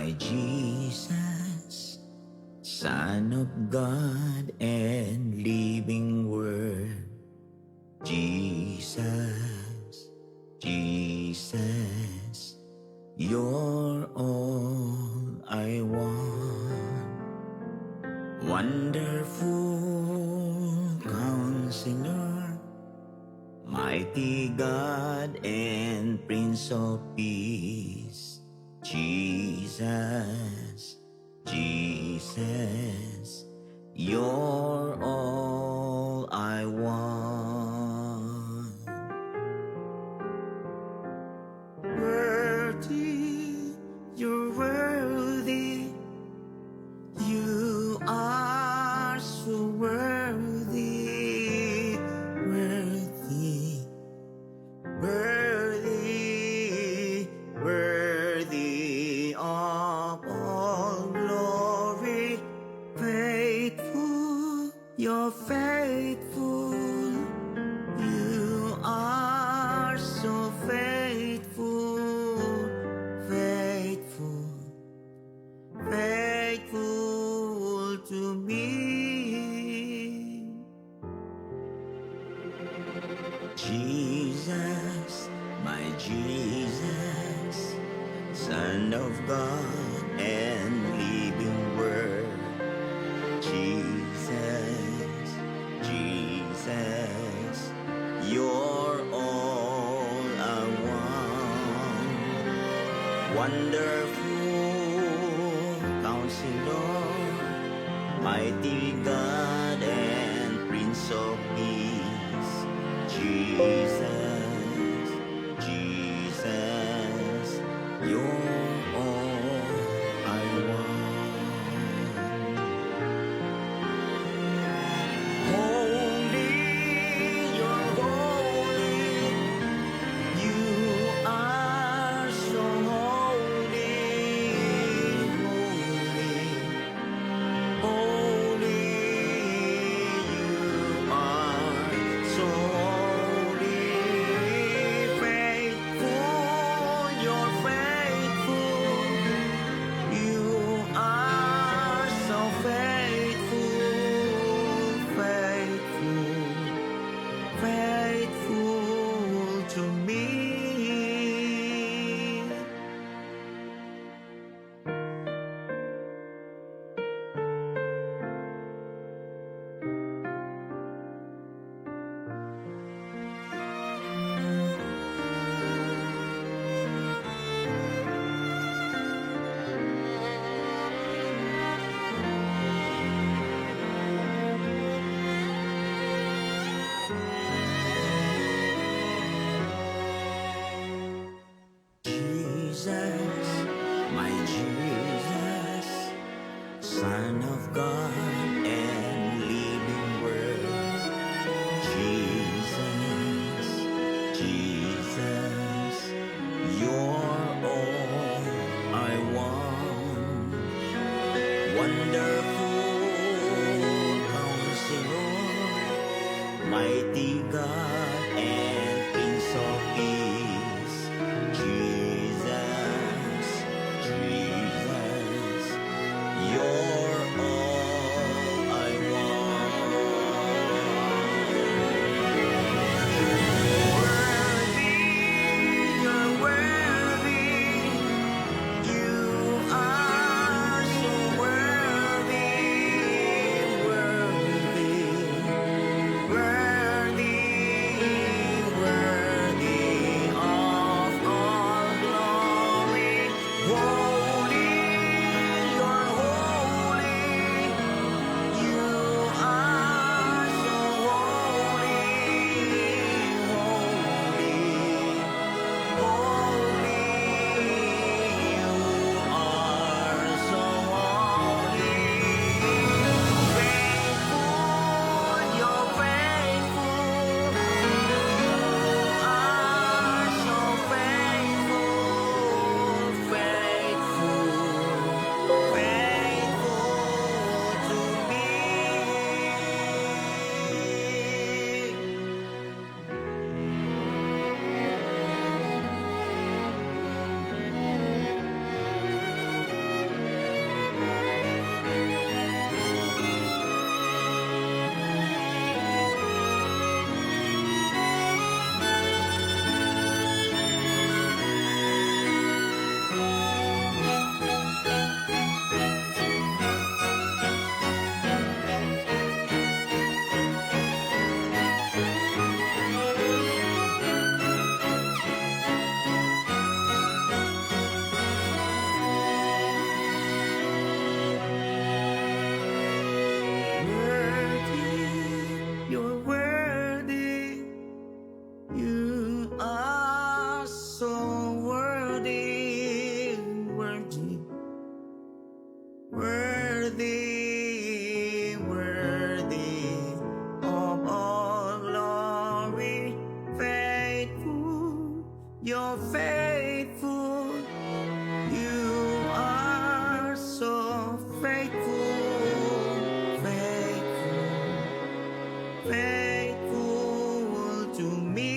my Jesus, Son of God and living Word. Jesus, Jesus, you're all I want. Wonderful Counselor, mighty God and Prince of Peace. Jesus, Jesus, you're all I want. Worthy, you're worthy, you are so worthy, worthy, worthy, worthy of all glory. Faithful, you're faithful, you are so faithful, faithful, faithful to me. Jesus, my Jesus, Son of God and living Word. Jesus, Jesus, you're all I want. Wonderful Counselor, mighty God and Prince of Peace. Jesus, Jesus, you're all I want. Holy, you're holy, you are so holy, holy, holy, you are so holy. Faithful, you're faithful, you are so faithful, faithful, faithful to me. Jesus, my Jesus, Son of God and living Word. Jesus, Jesus, you're all I want. Wonderful Counselor, mighty God and Prince of Peace. Jesus, Jesus, you're all I want. Worthy, you're worthy, you are so worthy, worthy, worthy, worthy of all glory. Holy, you're holy, worthy, worthy of all glory. Faithful, you're faithful. You are so faithful, faithful, faithful to me.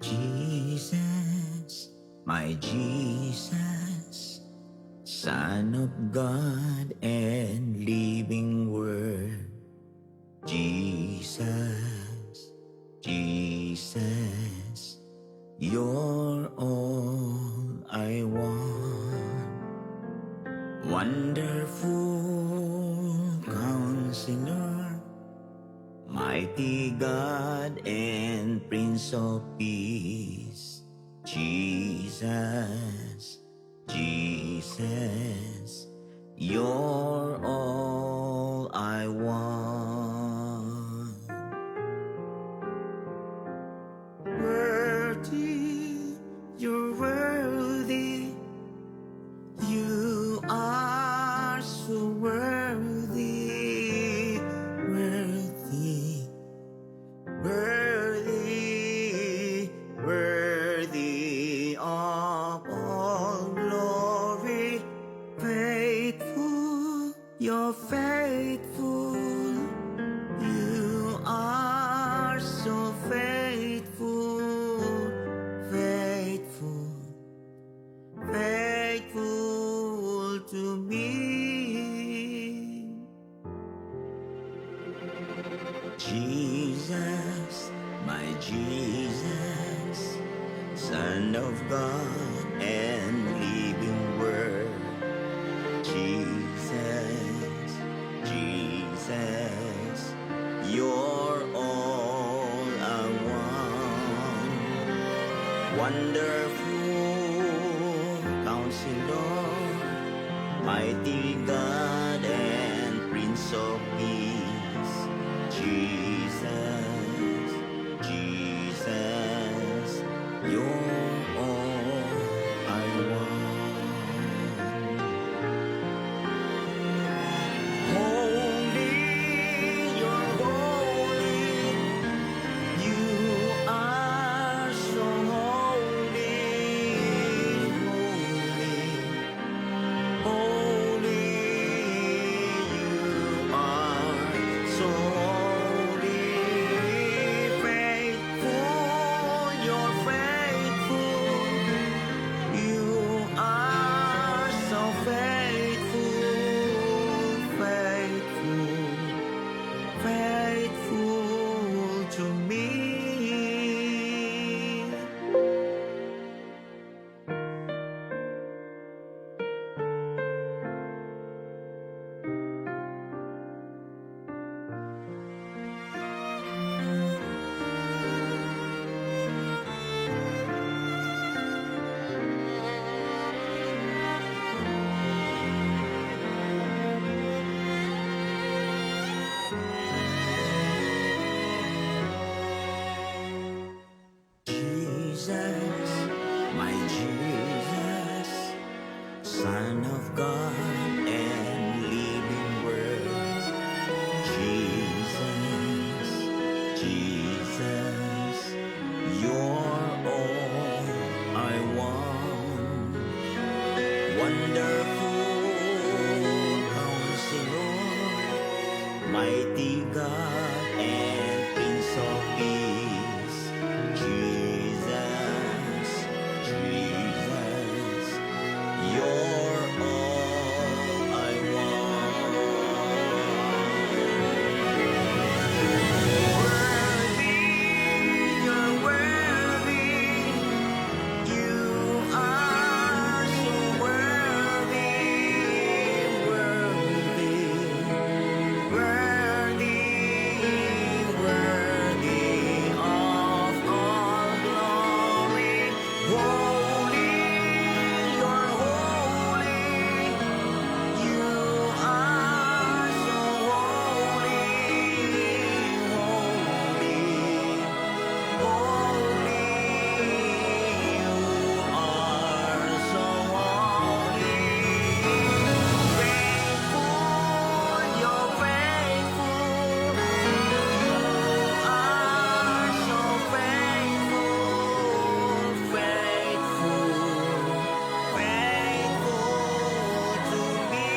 Jesus, my Jesus, Son of God and living Word. Jesus, Jesus, you're all I want. Wonderful Counselor, mighty God and Prince of Peace. Jesus, Jesus, you're all I want. Worthy, you're worthy. You are so worthy, worthy, worthy, worthy of all glory. Faithful, you're faithful. You are so faithful, faithful, faithful to me. Jesus, my Jesus, Son of God and living Word. Jesus, Jesus, you're all I want. Wonderful Counselor, mighty God and Prince of Peace. Jesus, Jesus, you're all I want. Holy, you're holy. You are so holy, holy, holy. You are so holy. Faithful, you're faithful. You are so faithful, faithful, faithful to me. Jesus, my Jesus, Son of God and living Word. Jesus, Jesus, you're all I want. You're all I want. Worthy, you're worthy. You are so worthy, worthy, worthy, worthy of all glory. Holy, you're holy. You are so holy, holy, holy. You are so holy. Faithful, you're faithful. You are so faithful, faithful, faithful to me.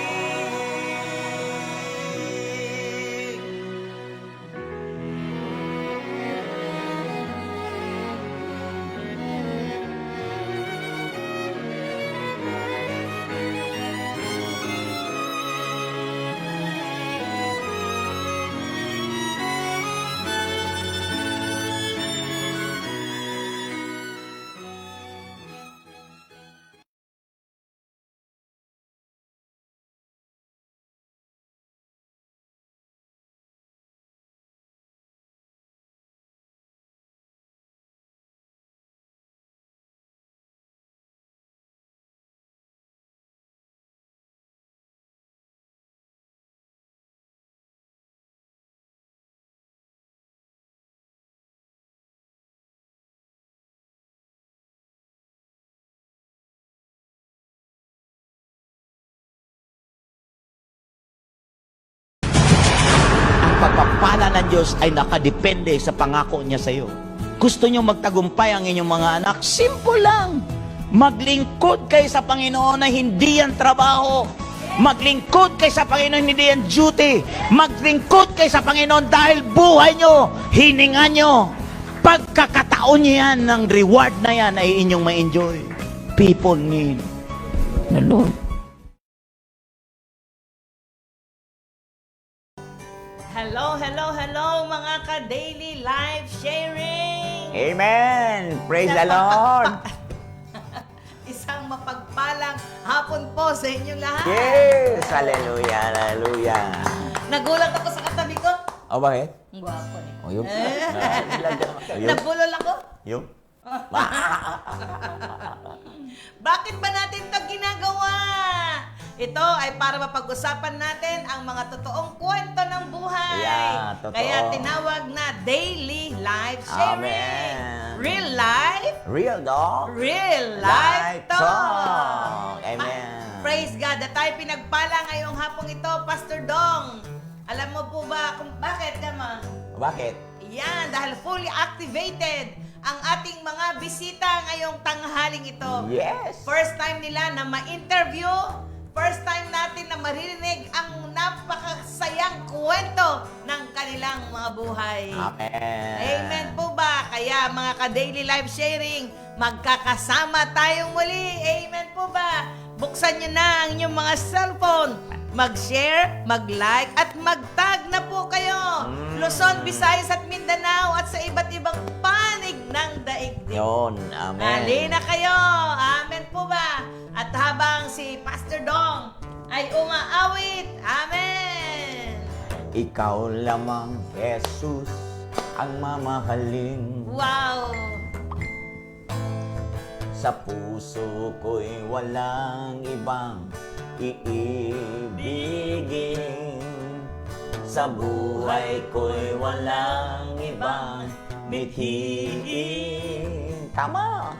Ang pagpapala ng Diyos ay nakadepende sa pangako niya sa iyo. Gusto niyo magtagumpay ang inyong mga anak? Simple lang. Maglingkod kayo sa Panginoon na hindi yan trabaho. Maglingkod kayo sa Panginoon, hindi yan duty. Maglingkod kayo sa Panginoon dahil buhay nyo, hininga nyo. Pagkakataon nyo yan, ng reward na yan ay inyong ma-enjoy. People need the Lord. Hello, hello, hello mga ka-daily live sharing! Amen! Praise the Lord! Isang mapagpalang hapon po sa inyong lahat. Yes! Hallelujah! Hallelujah! Nagulat ako sa katabi ko. O, bakit? Ang gwapo eh. O, yung? Nabulol ako. Yung? Bakit ba natin ito ginagawa? Ito ay para mapag-usapan natin ang mga totoong kwento ng buhay. Yeah, totoo. Kaya tinawag na daily live sharing. Amen. Real life, Real dog? real life talk. talk. Amen. Praise God. Na tayo pinagpala ngayong hapong ito, Pastor Dong. Alam mo po ba kung bakit naman? Bakit? Yan, dahil fully activated ang ating mga bisita ngayong tanghaling ito. Yes! First time nila na ma-interview, first time natin na maririnig ang napakasayang kwento ng kanilang mga buhay. Amen. Amen po ba? Kaya mga ka-daily live sharing, magkakasama tayong muli. Amen po ba? Buksan nyo na ang inyong mga cellphone. Mag-share, mag-like, at mag-tag na po kayo. Luzon, Visayas at Mindanao at sa iba't ibang panig ng daigdig. Yun. Amen. Halina kayo. Amen po ba? At habang si Pastor Dong ay umaawit. Amen. Ikaw lamang, Jesus, ang mamahalin. Wow. Sa puso ko'y walang ibang iibigin. Sa buhay ko'y walang ibang mithiin. Tama!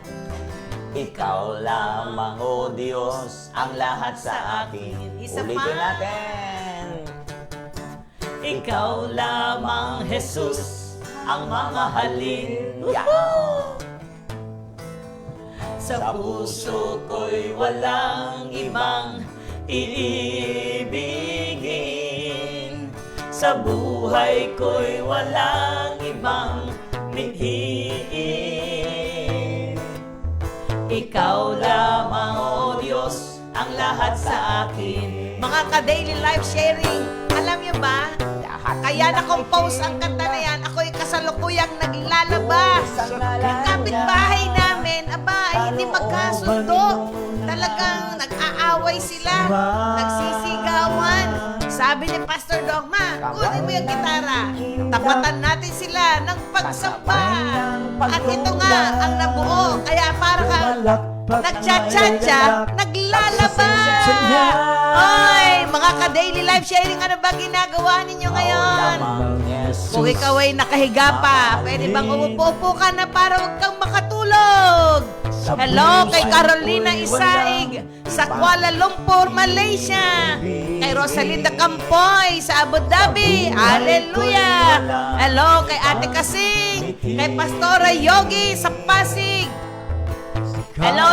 Ikaw lamang, O Diyos, ang lahat sa akin. Isa Ulitin pa. natin. Ikaw lamang, Jesus, ang mamahalin. Yeah. Sa puso ko'y walang ibang iibigin. Sa buhay ko'y walang ibang mithiin. Ikaw lamang, O Diyos, ang lahat sa akin. Mga ka-daily life sharing, alam niyo ba? Kaya na-compose ang kanta na yan. Ako'y kasalukuyang naglalaba. Yung kapitbahay namin, aba, ay hindi magkasundo. Talagang nag-aaway sila. Nagsisigawan. Sabi ni Pastor Dogma, kunin mo yung gitara. Tapatan natin sila ng pagsamba. At ito nga ang nabuo. Kaya para ka nagcha-cha-cha, naglalaba. Oy, mga ka-daily life sharing, ano ba ginagawa ninyo ngayon? Kung ikaw ay nakahiga pa, pwede bang umupo ka na para huwag kang makatulog? Hello kay Carolina Isaig sa Kuala Lumpur, Malaysia. Kay Rosalinda Campoy sa Abu Dhabi. Hallelujah. Hello kay Ate Kasing. Kay Pastora Yogi sa Pasig. Hello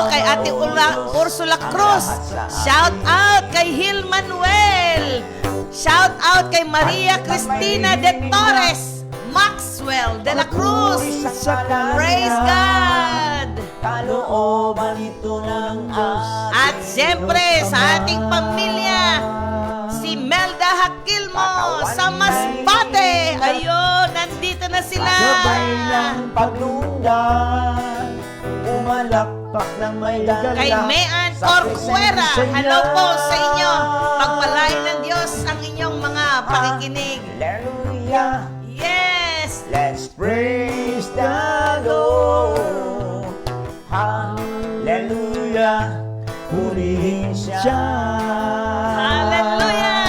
kay Ate Ursula Cruz. Shout out kay Hil Manuel. Shout out kay Maria Cristina de Torres. Maxwell de la Cruz. Praise God. Kalooban ito ng At siyempre sa ating pamilya, si Melda Hakilmo sa Masbate. Ayun, nandito na sila. Sabay ng paglundan, umalakpak ng may dala. Kay Mean Corcuera, hello po sa inyo. Pagpalain ng Diyos ang inyong mga pakikinig. Hallelujah, Yes! let's praise the Lord. Hallelujah, purihin siya. Hallelujah!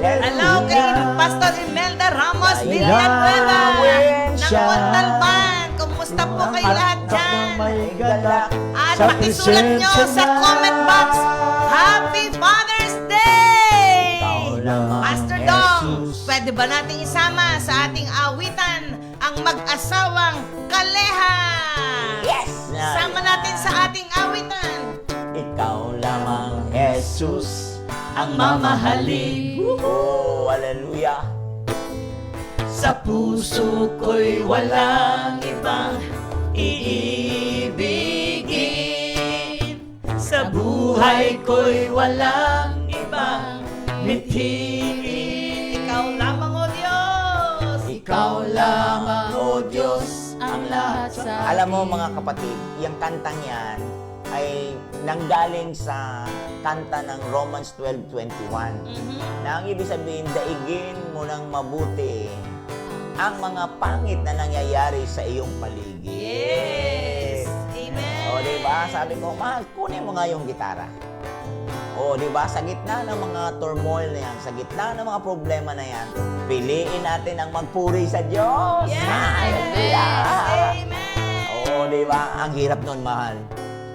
Hello kay Pastor Imelda Ramos Villanueva ng Montalban. Kumusta po kayo lahat dyan? At pakisulat nyo sa comment box, Happy Father's Day! Pastor Dong, pwede ba natin isama sa ating awitan ang mag-asawang Kaleha? Yes! Sama natin sa ating awitan. Ikaw lamang, Jesus, ang mamahalin. Oh, hallelujah. Sa puso ko'y walang ibang iibigin. Sa buhay ko'y walang ibang mithiin. Ikaw lamang, O Diyos. Ikaw lamang, O Diyos, ang lahat sa... Alam mo mga kapatid, yung kantang yan ay nanggaling sa kanta ng Romans 12:21. Na ang ibig sabihin, daigin mo ng mabuti ang mga pangit na nangyayari sa iyong paligid. Yes. Amen. O, diba? Sabi ko, mahal, kunin mo nga yung gitara. O, diba? Sa gitna ng mga turmoil na yan, sa gitna ng mga problema na yan, piliin natin ang magpuri sa Diyos. Yes. Hallelujah. Amen. O, diba? Ang hirap nun, mahal.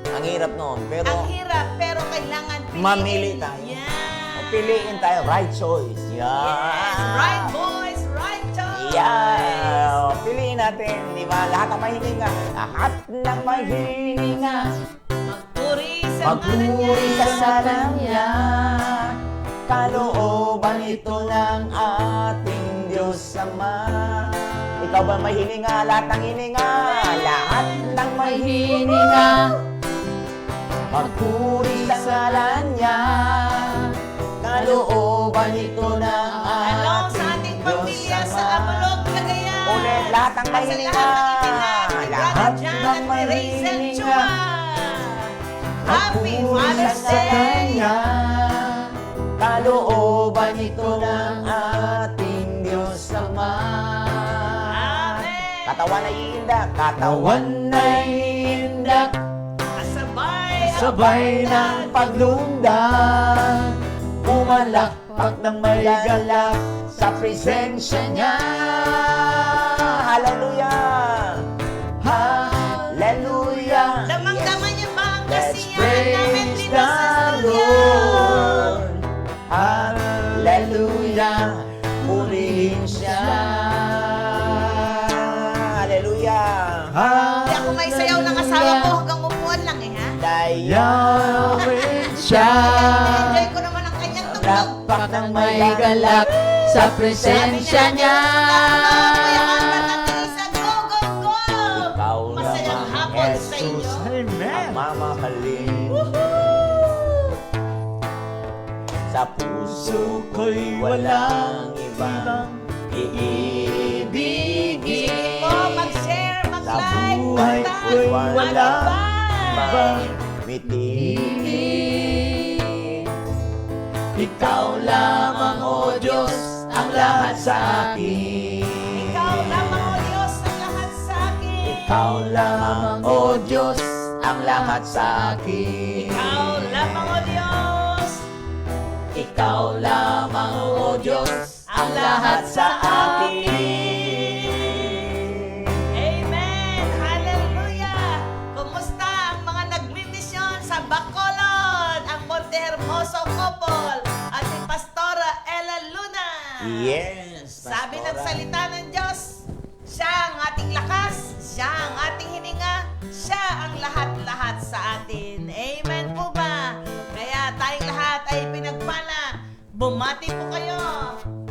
Ang hirap nun. Pero, Ang hirap, pero kailangan piliin. mamili tayo. Yeah. Piliin tayo. Right choice. Yeah. Yes. Right voice, right choice. Yeah. Piliin natin, di ba? Lahat ng mahininga. Lahat ng mahininga. Magpuri sa Magpuri ngalan sa niya. ngalan niya. Kalooban ito ng ating Diyos Ama. Ikaw ba may hininga? Lahat ng hininga. Lahat ng may hininga. Magpuri sa ngalan niya. Kalooban ito ng Hello sa ating ating Diyos pamilya sa Ama. Abalog, Cagayan. Ulit, lahat ng may Sa hininga. lahat ng itinag, Lahat Brother John ng at may Raizel hininga. Chua. Happy Father's Day! Kalooban ito ng ating Diyos Ama. Amen. Katawan ay iindak. Katawan ay iindak. Kasabay ang Sabay ng paglundan. Umalakpak ng may galak sa presensya niya. Hallelujah! Hallelujah! Damang-daman niyo ba ang Let's kasiyahan namin praise dito the sa studio? Lord. Hallelujah. Purihin siya. Hallelujah. Hindi ako may sayaw ng asawa ko hanggang upuan lang eh ha. Dayawin siya. Enjoy ko naman ang kanyang tugtog. Lakpak ng may galak sa presensya niya. Kuya Albert at Teresa, go, go, go! Ikaw Masayang lamang, hapon sa Jesus, Jesus. Amen. Ang mamahalin. Sa puso ko'y walang ibang iibigin. Sige po, mag-share, Sa mag-like, buhay ko'y walang ibang mitigin. Ikaw lamang, O Diyos, ang lahat sa akin. Ikaw lamang, O Diyos, ang lahat sa akin. Ikaw lamang, O Diyos, ang lahat sa akin. Ikaw lamang, O Diyos. Ikaw lamang, O Diyos, ang lahat sa akin. Amen! Hallelujah! Kumusta ang mga nagmimisyon sa Bacolod? Ang Monte Hermoso couple at si Pastora Ella Luna. Yes, Sabi ng Pastora. salita ng Diyos, siya ang ating lakas, siya ang ating hininga, siya ang lahat-lahat sa atin. Amen po ba? Kaya tayong lahat ay pinagpala. Bumati po kayo.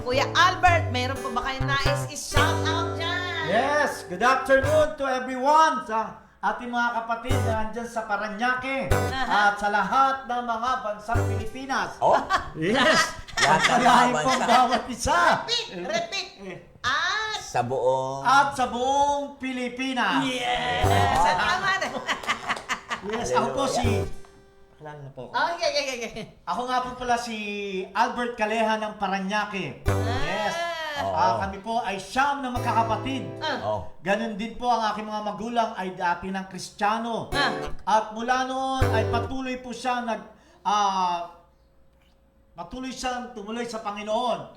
Kuya Albert, mayroon po ba kayong nais i-shout out dyan? Yes, good afternoon to everyone sa ating mga kapatid na nandyan sa Parañaque at sa lahat ng mga bansang Pilipinas. Oh, Yes, Lahat ng mga pagpalain po bansa. bawat isa. Repeat! At sa buong... At sa buong Pilipinas. yes! Tama na. Yes, ako po si... Kilala na po. Oh, yeah. Ako nga po pala si Albert Caleja ng Parañaque. Yes. Kami po ay siyam na magkakapatid. Oh. Ganon din po ang aking mga magulang ay dati ng Kristiyano. Ah. At mula noon ay patuloy po siya patuloy siyang tumuloy sa Panginoon.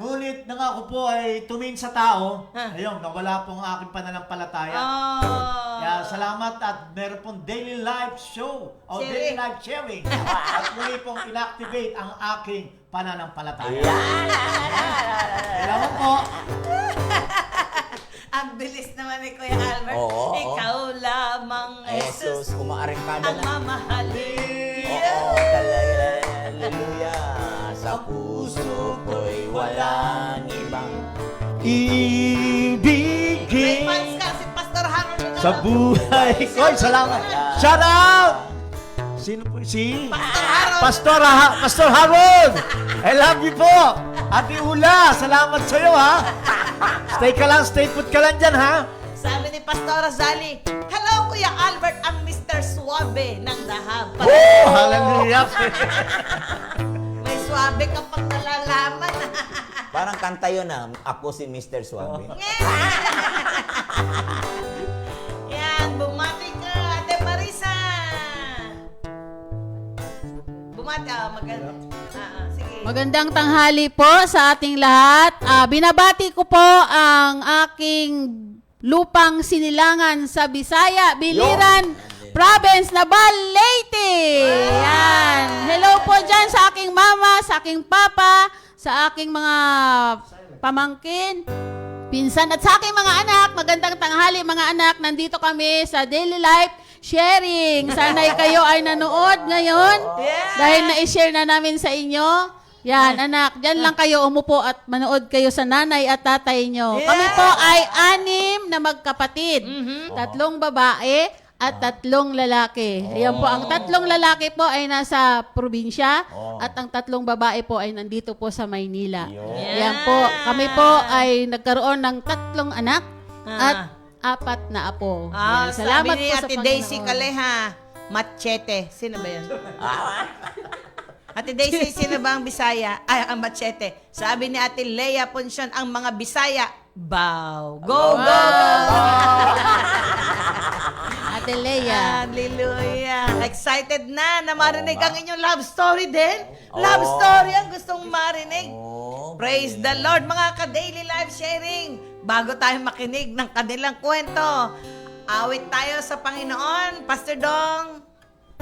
Ngunit nang ako po ay tumingin sa tao, ayun, nawala po ang aking pananampalataya. Kaya salamat at meron pong daily live show o daily Sharing. live sharing. At muli pong inactivate ang aking pananampalataya. Salamat po. Ang bilis naman ni Kuya Albert. Oo, oo. Ikaw lamang, Jesus, Jesus, kumaaring kada ang na. mamahalin. Oo, talaga. Hallelujah. Sa puso ko'y walang ibang May ibigin fans ka, si Pastor Harold. sa buhay ko. Ay, salamat. Shout out! Sino po? Si Pastor Harold. Pastor Harold! I love you po! Ate Ula, salamat sa'yo ha! Stay put ka lang dyan ha! Sabi ni Pastora Zali, hello Kuya Albert, ang Mr. Suabe ng Dahab. Oh, hallelujah! May suabe ka pang nalalaman. Parang kanta yun ah. Ako si Mr. Suabe. Yan, bumati ka, Ate Marisa. Bumati, maganda. Sige. Magandang tanghali po sa ating lahat. Binabati ko po ang aking lupang sinilangan sa Bisaya, Biliran Province, Nabal, Leyte. Yan. Hello po dyan sa aking mama, sa aking papa, sa aking mga pamangkin, pinsan, at sa aking mga anak. Magandang tanghali mga anak. Nandito kami sa Daily Life Sharing. Sana'y kayo ay nanood ngayon dahil na-share na namin sa inyo. Yan, anak, dyan lang kayo umupo at manood kayo sa nanay at tatay nyo. Kami po ay 6 na magkapatid. 3 babae at 3 lalaki. Ayan po, ang 3 lalaki po ay nasa probinsya at ang 3 babae po ay nandito po sa Maynila. Ayan po, kami po ay nagkaroon ng 3 anak at 4 na apo. Yan, Salamat sabi ni po sa Ate Daisy Panginoon. Kaleha, machete. Sino ba yun? Ate Daisy, sino ba ang Bisaya? Ay, ang machete. Sabi ni Ate Leia Poncion, ang mga Bisaya, bow. Go, go, go! Ate Leia. Hallelujah. Excited na marinig ang inyong love story din. Love story ang gustong marinig. Praise the Lord, mga ka-daily live sharing. Bago tayo makinig ng kanilang kwento, awit tayo sa Panginoon. Pastor Dong.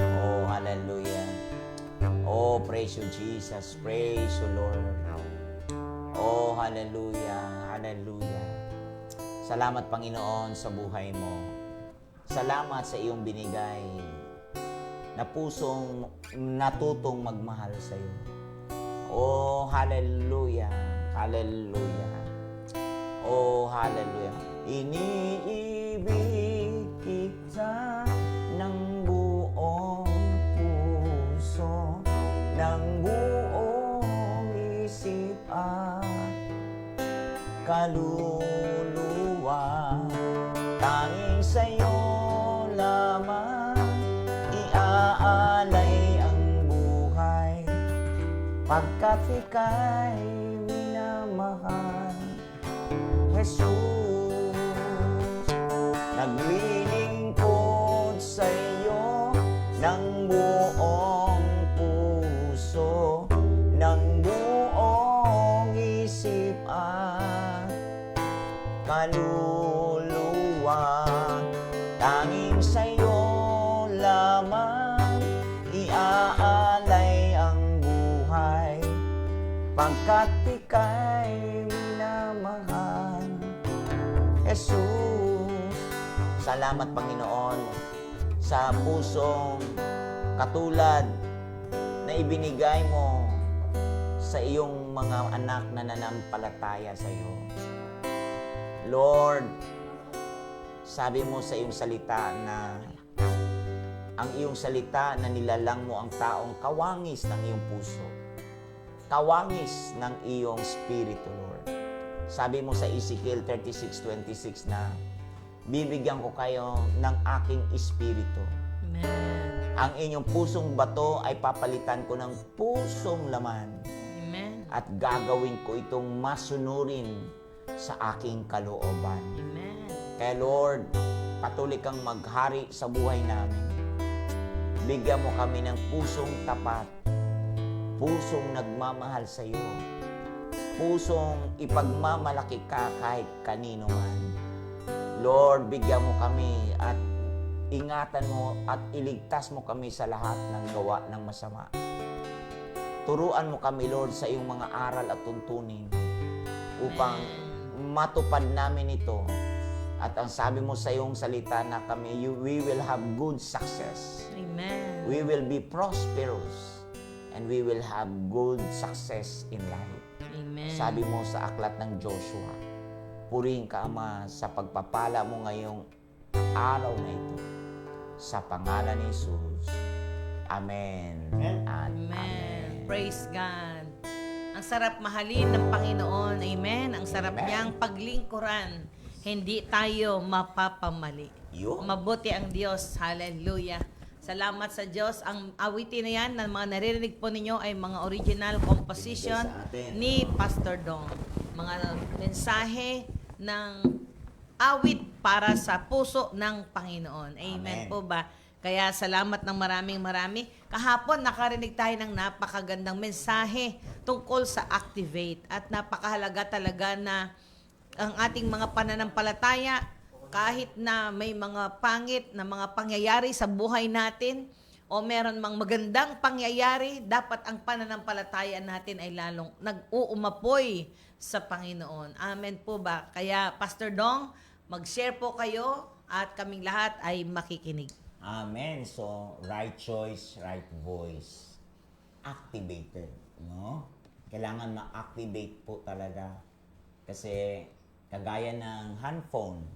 Oh, hallelujah. Oh, praise you, Jesus. Praise you, Lord. Oh, hallelujah. Hallelujah. Salamat, Panginoon, sa buhay mo. Salamat sa iyong binigay na pusong natutong magmahal sa iyo. Oh, hallelujah. Hallelujah. Oh, hallelujah. Iniibig kita kaluluwa. Tanging sa'yo lamang iaalay ang buhay, pagkat ika'y minamahal. Jesus, naglilingkod sa iyo ng buong puso, ng buong isip at kaluluwa. Tanging sa iyo lamang iaalay ang buhay, pagkat ika'y minamahal. Jesus, salamat Panginoon sa pusong katulad na ibinigay mo sa iyong mga anak na nanampalataya sa iyo. Lord, sabi mo sa iyong salita na ang iyong salita na nilalang mo ang taong kawangis ng iyong puso, kawangis ng iyong spirito, Lord. Sabi mo sa Ezekiel 36:26 na bibigyan ko kayo ng aking espiritu. Amen. Ang inyong pusong bato ay papalitan ko ng pusong laman. Amen. At gagawin ko itong masunurin sa aking kalooban. Amen. Kaya Lord, patuloy kang maghari sa buhay namin. Bigyan mo kami ng pusong tapat, pusong nagmamahal sa iyo, pusong ipagmamalaki ka kahit kanino man. Lord, bigyan mo kami at ingatan mo at iligtas mo kami sa lahat ng gawa ng masama. Turuan mo kami, Lord, sa iyong mga aral at tuntunin upang matupad namin ito. At ang sabi mo sa iyong salita na we will have good success. Amen. We will be prosperous and we will have good success in life. Amen. Sabi mo sa aklat ng Joshua, purihin ka, Ama, sa pagpapala mo ngayong araw na ito. Sa pangalan ni Jesus. Amen. Amen. At Amen. Praise God. Ang sarap mahalin ng Panginoon. Amen. Ang sarap Amen. niyang paglingkuran. Hindi tayo mapapamali. Yun. Mabuti ang Diyos. Hallelujah. Salamat sa Diyos. Ang awitin na yan na mga naririnig po ninyo ay mga original composition Binigay sa atin. ni Pastor Dong. Mga mensahe ng awit para sa puso ng Panginoon. Amen, Amen. po ba? Kaya salamat ng marami. Kahapon nakarinig tayo ng napakagandang mensahe tungkol sa Activate. At napakahalaga talaga na ang ating mga pananampalataya, kahit na may mga pangit na mga pangyayari sa buhay natin o meron mang magandang pangyayari, dapat ang pananampalataya natin ay lalong nag-uumapoy sa Panginoon. Amen po ba? Kaya Pastor Dong, mag-share po kayo at kaming lahat ay makikinig. Amen. So, right choice, right voice. Activated, no? Kailangan ma-activate po talaga. Kasi, kagaya ng handphone,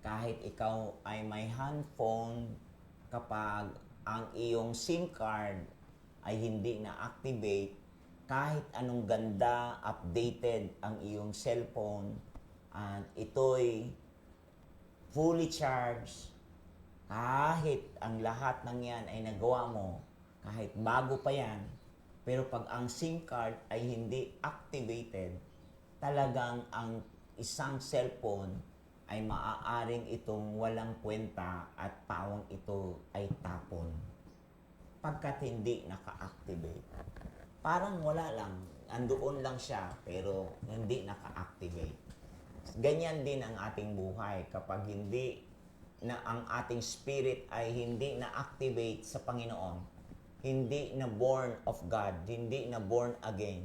kahit ikaw ay may handphone, kapag ang iyong SIM card ay hindi na-activate, kahit anong ganda, updated ang iyong cellphone, at ito'y fully charged, kahit ang lahat ng yan ay nagawa mo, kahit bago pa yan, pero pag ang SIM card ay hindi activated, talagang ang isang cellphone ay maaaring itong walang kwenta at pawang ito ay tapon. Pagkat hindi naka-activate. Parang wala lang, andoon lang siya, pero hindi naka-activate. Ganyan din ang ating buhay kapag hindi na ang ating spirit ay hindi na-activate sa Panginoon, hindi na born of God, hindi na born again,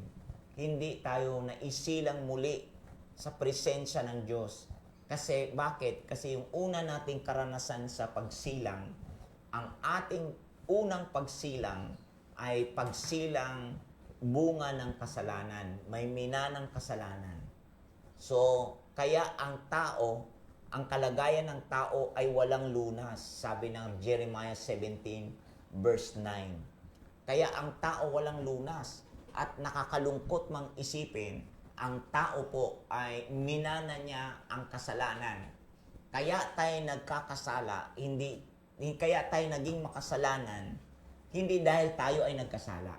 hindi tayo na isilang muli sa presensya ng Diyos. Kasi bakit? Kasi yung una nating karanasan sa pagsilang, ang ating unang pagsilang ay pagsilang bunga ng kasalanan, may minanang kasalanan. So, kaya ang tao, ang kalagayan ng tao ay walang lunas, sabi ng Jeremiah 17 verse 9. Kaya ang tao walang lunas at nakakalungkot mang isipin, ang tao po ay minana niya ang kasalanan. Kaya tayo nagkakasala, kaya tayo naging makasalanan, hindi dahil tayo ay nagkasala.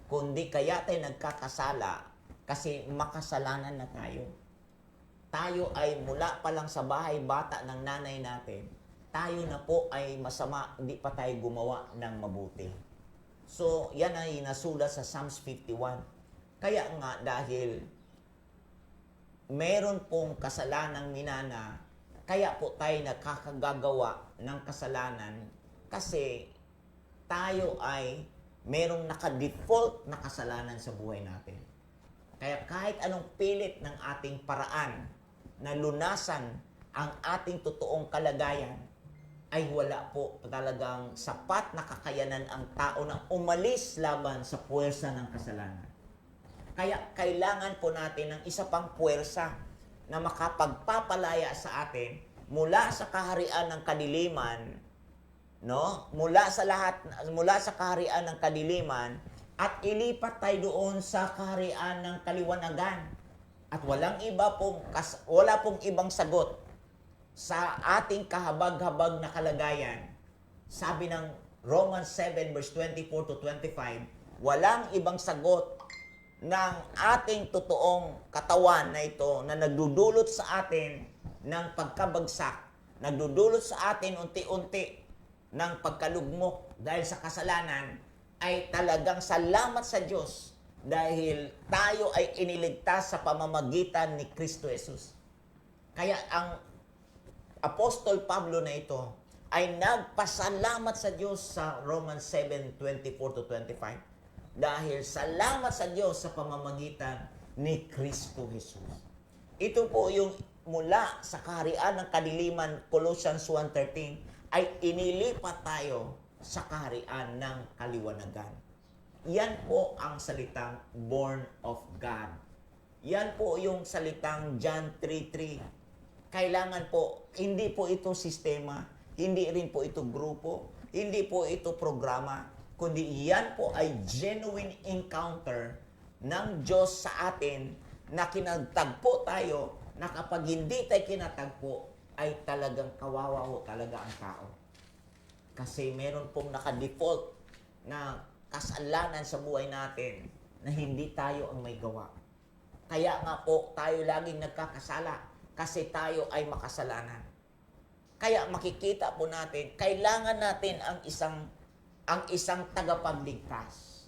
Kundi kaya tayo nagkakasala kasi makasalanan na tayo. Tayo ay mula pa lang sa bahay bata ng nanay natin, tayo na po ay masama, hindi pa tayo gumawa ng mabuti. So, yan ay nasulat sa Psalms 51. Kaya nga dahil meron pong kasalanang minana, kaya po tayo nakakagagawa ng kasalanan kasi tayo ay merong naka-default na kasalanan sa buhay natin. Kaya kahit anong pilit ng ating paraan na lunasan ang ating totoong kalagayan, ay wala po talagang sapat na kakayanan ang tao na umalis laban sa puwersa ng kasalanan. Kaya kailangan po natin ng isa pang puwersa na makapagpapalaya sa atin mula sa kaharian ng kadiliman, no? Mula sa kaharian ng kadiliman at ilipat tayo doon sa kaharian ng kaliwanagan. At wala pong ibang sagot sa ating kahabag-habag na kalagayan. Sabi ng Romans 7 verse 24 to 25, walang ibang sagot ng ating totoong katawan na ito na nagdudulot sa atin ng pagkabagsak, nagdudulot sa atin unti-unti ng pagkalugmok dahil sa kasalanan, ay talagang salamat sa Diyos dahil tayo ay iniligtas sa pamamagitan ni Kristo Jesus. Kaya ang Apostol Pablo na ito ay nagpasalamat sa Diyos sa Romans 7:24 to 25. Dahil salamat sa Diyos sa pamamagitan ni Kristo Jesus. Ito po yung mula sa kaharian ng kadiliman, Colossians 1:13, ay inilipat tayo sa kaharian ng kaliwanagan. Yan po ang salitang born of God. Yan po yung salitang John 3:3. Kailangan po, hindi po ito sistema, hindi rin po ito grupo, hindi po ito programa, kundi yan po ay genuine encounter ng Diyos sa atin na kinatagpo tayo, na kapag hindi tayo kinatagpo, ay talagang kawawa ho talaga ang tao. Kasi meron pong naka-default na kasalanan sa buhay natin na hindi tayo ang may gawa. Kaya nga po tayo laging nagkakasala kasi tayo ay makasalanan. Kaya makikita po natin, kailangan natin ang isang tagapagligtas.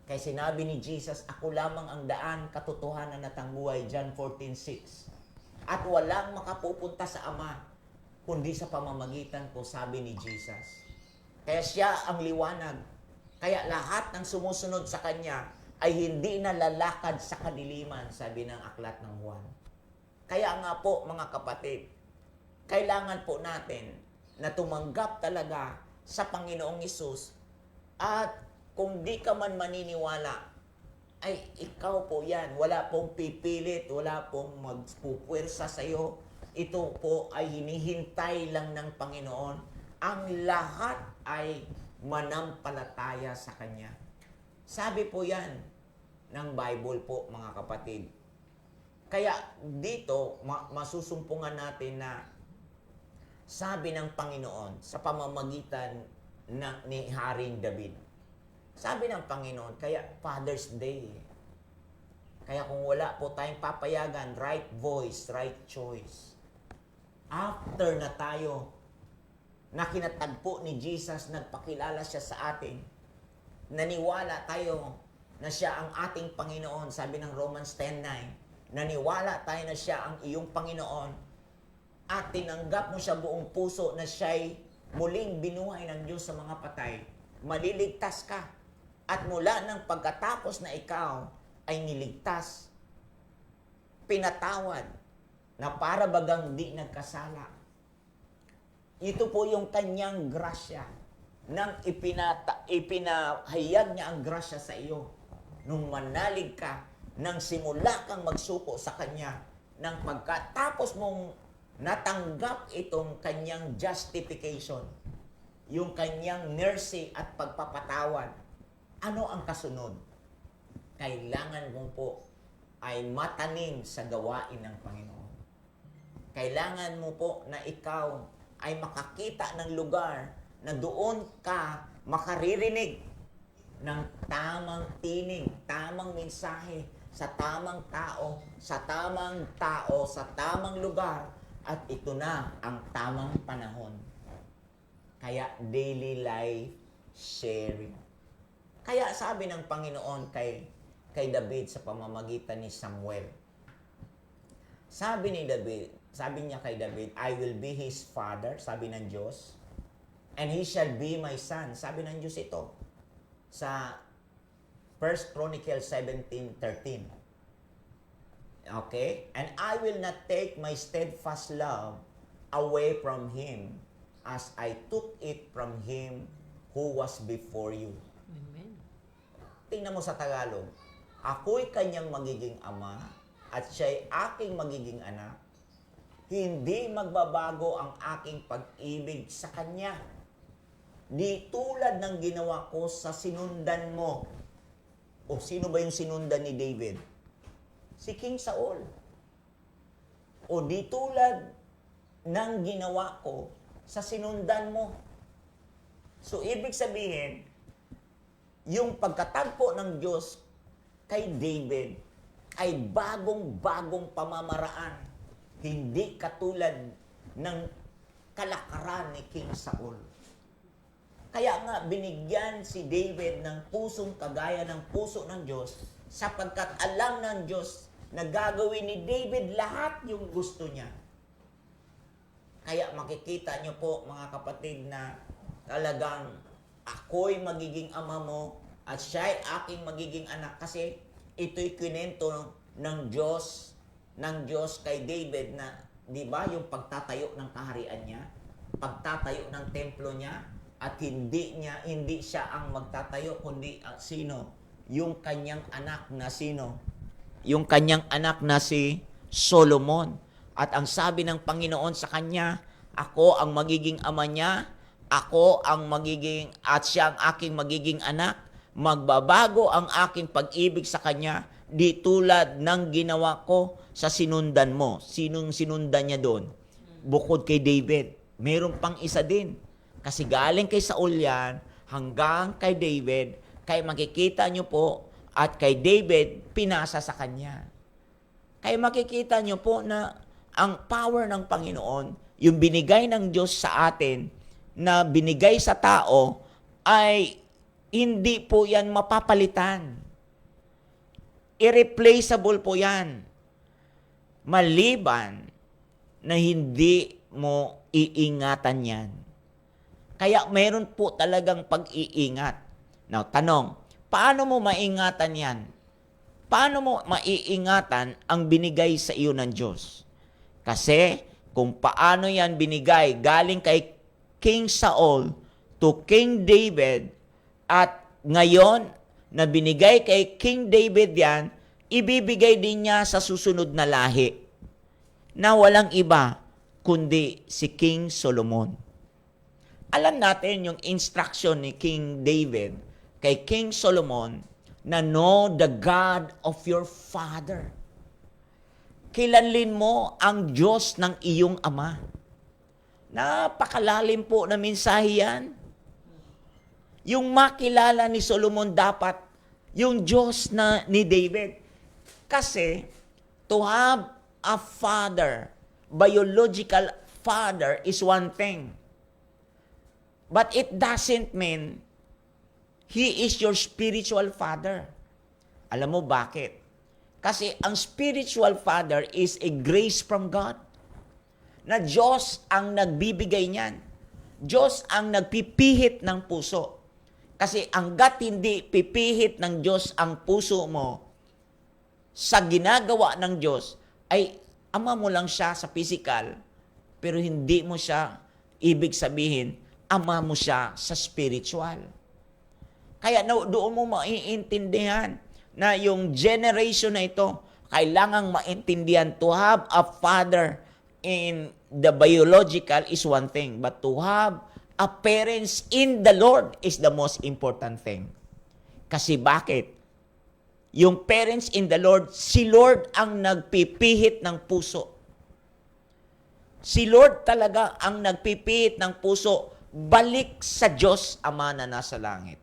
Kaya sinabi ni Jesus, ako lamang ang daan, katotohanan at ang buhay, John 14:6. At walang makapupunta sa Ama, kundi sa pamamagitan ko, sabi ni Jesus. Kaya siya ang liwanag. Kaya lahat ng sumusunod sa Kanya ay hindi na lalakad sa kadiliman, sabi ng aklat ng Juan. Kaya nga po, mga kapatid, kailangan po natin na tumanggap talaga sa Panginoong Hesus, at kung di ka man maniniwala, ay ikaw po yan. Wala pong pipilit, wala pong magpupuwersa sa iyo. Ito po ay hinihintay lang ng Panginoon. Ang lahat ay manampalataya sa Kanya. Sabi po yan ng Bible po, mga kapatid. Kaya dito, masusumpungan natin na sabi ng Panginoon sa pamamagitan ni Haring David. Sabi ng Panginoon, kaya Father's Day. Kaya kung wala po tayong papayagan, right voice, right choice. After na tayo, na kinatagpo ni Jesus, nagpakilala siya sa atin, naniwala tayo na siya ang ating Panginoon, sabi ng Romans 10:9, naniwala tayo na siya ang iyong Panginoon, at tinanggap mo siya buong puso na siya'y muling binuhay ng Diyos sa mga patay, maliligtas ka. At mula ng pagkatapos na ikaw ay niligtas, pinatawad, na para bagang di nagkasala. Ito po yung kanyang grasya, nang ipinahayag niya ang grasya sa iyo. Nung manalig ka, nang simula kang magsuko sa Kanya, nang pagkatapos mong natanggap itong kanyang justification, yung kanyang mercy at pagpapatawad, ano ang kasunod? Kailangan mong po ay matanim sa gawain ng Panginoon. Kailangan mo po na ikaw ay makakita ng lugar na doon ka makaririnig ng tamang tinig, tamang mensahe sa tamang tao, sa tamang lugar, at ito na ang tamang panahon. Kaya daily life sharing. Kaya sabi ng Panginoon kay David sa pamamagitan ni Samuel. Sabi niya kay David, I will be his father, sabi ng Diyos, and he shall be my son. Sabi ng Diyos ito sa 1 Chronicles 17:13. Okay? And I will not take my steadfast love away from him as I took it from him who was before you. Amen. Tingnan mo sa Tagalog. Ako'y kanyang magiging ama at siya'y aking magiging anak. Hindi magbabago ang aking pag-ibig sa kanya. Di tulad ng ginawa ko sa sinundan mo. O sino ba yung sinundan ni David? Si King Saul. O di tulad ng ginawa ko sa sinundan mo. So, ibig sabihin, yung pagkatagpo ng Diyos kay David ay bagong-bagong pamamaraan. Hindi katulad ng kalakaran ni King Saul. Kaya nga, binigyan si David ng pusong kagaya ng puso ng Diyos sapagkat alam ng Diyos na gagawin ni David lahat yung gusto niya. Kaya makikita niyo po, mga kapatid, na talagang ako'y magiging ama mo at siya'y aking magiging anak. Kasi ito'y kwento ng Diyos kay David na, di ba, yung pagtatayo ng kaharian niya, pagtatayo ng templo niya, at hindi siya ang magtatayo, kundi sino? Yung kanyang anak na sino? Yung kanyang anak na si Solomon. At ang sabi ng Panginoon sa kanya, ako ang magiging ama niya, ako ang magiging, at siya ang aking magiging anak. Magbabago ang aking pag-ibig sa kanya, di tulad ng ginawa ko sa sinundan mo. Sinong sinundan niya doon? Bukod kay David. Meron pang isa din. Kasi galing kay Saul yan, hanggang kay David, kaya makikita nyo po, at kay David, pinasa sa kanya. Kaya makikita nyo po na ang power ng Panginoon, yung binigay ng Diyos sa atin, na binigay sa tao, ay hindi po yan mapapalitan. Irreplaceable po yan. Maliban na hindi mo iingatan yan. Kaya meron po talagang pag-iingat. Now, tanong, paano mo maingatan yan? Paano mo maiingatan ang binigay sa iyo ng Diyos? Kasi kung paano yan binigay galing kay King Saul to King David, at ngayon na binigay kay King David yan, ibibigay din niya sa susunod na lahi na walang iba kundi si King Solomon. Alam natin yung instruction ni King David kay King Solomon na know the God of your father. Kilanlin mo ang Diyos ng iyong ama. Napakalalim po na mensahe yan. Yung makilala ni Solomon dapat yung Diyos ni David. Kasi to have a father, biological father is one thing. But it doesn't mean he is your spiritual father. Alam mo bakit? Kasi ang spiritual father is a grace from God. Na Diyos ang nagbibigay niyan. Diyos ang nagpipihit ng puso. Kasi hanggat hindi pipihit ng Diyos ang puso mo sa ginagawa ng Diyos, ay ama mo lang siya sa physical, pero hindi mo siya, ibig sabihin, ama mo siya sa spiritual. Kaya doon mo maiintindihan na yung generation na ito, kailangang maintindihan to have a father in the biological is one thing, but to have a parents in the Lord is the most important thing. Kasi bakit? yung parents in the Lord, si Lord ang nagpipihit ng puso. Si Lord talaga ang nagpipihit ng puso balik sa Diyos Ama na nasa langit.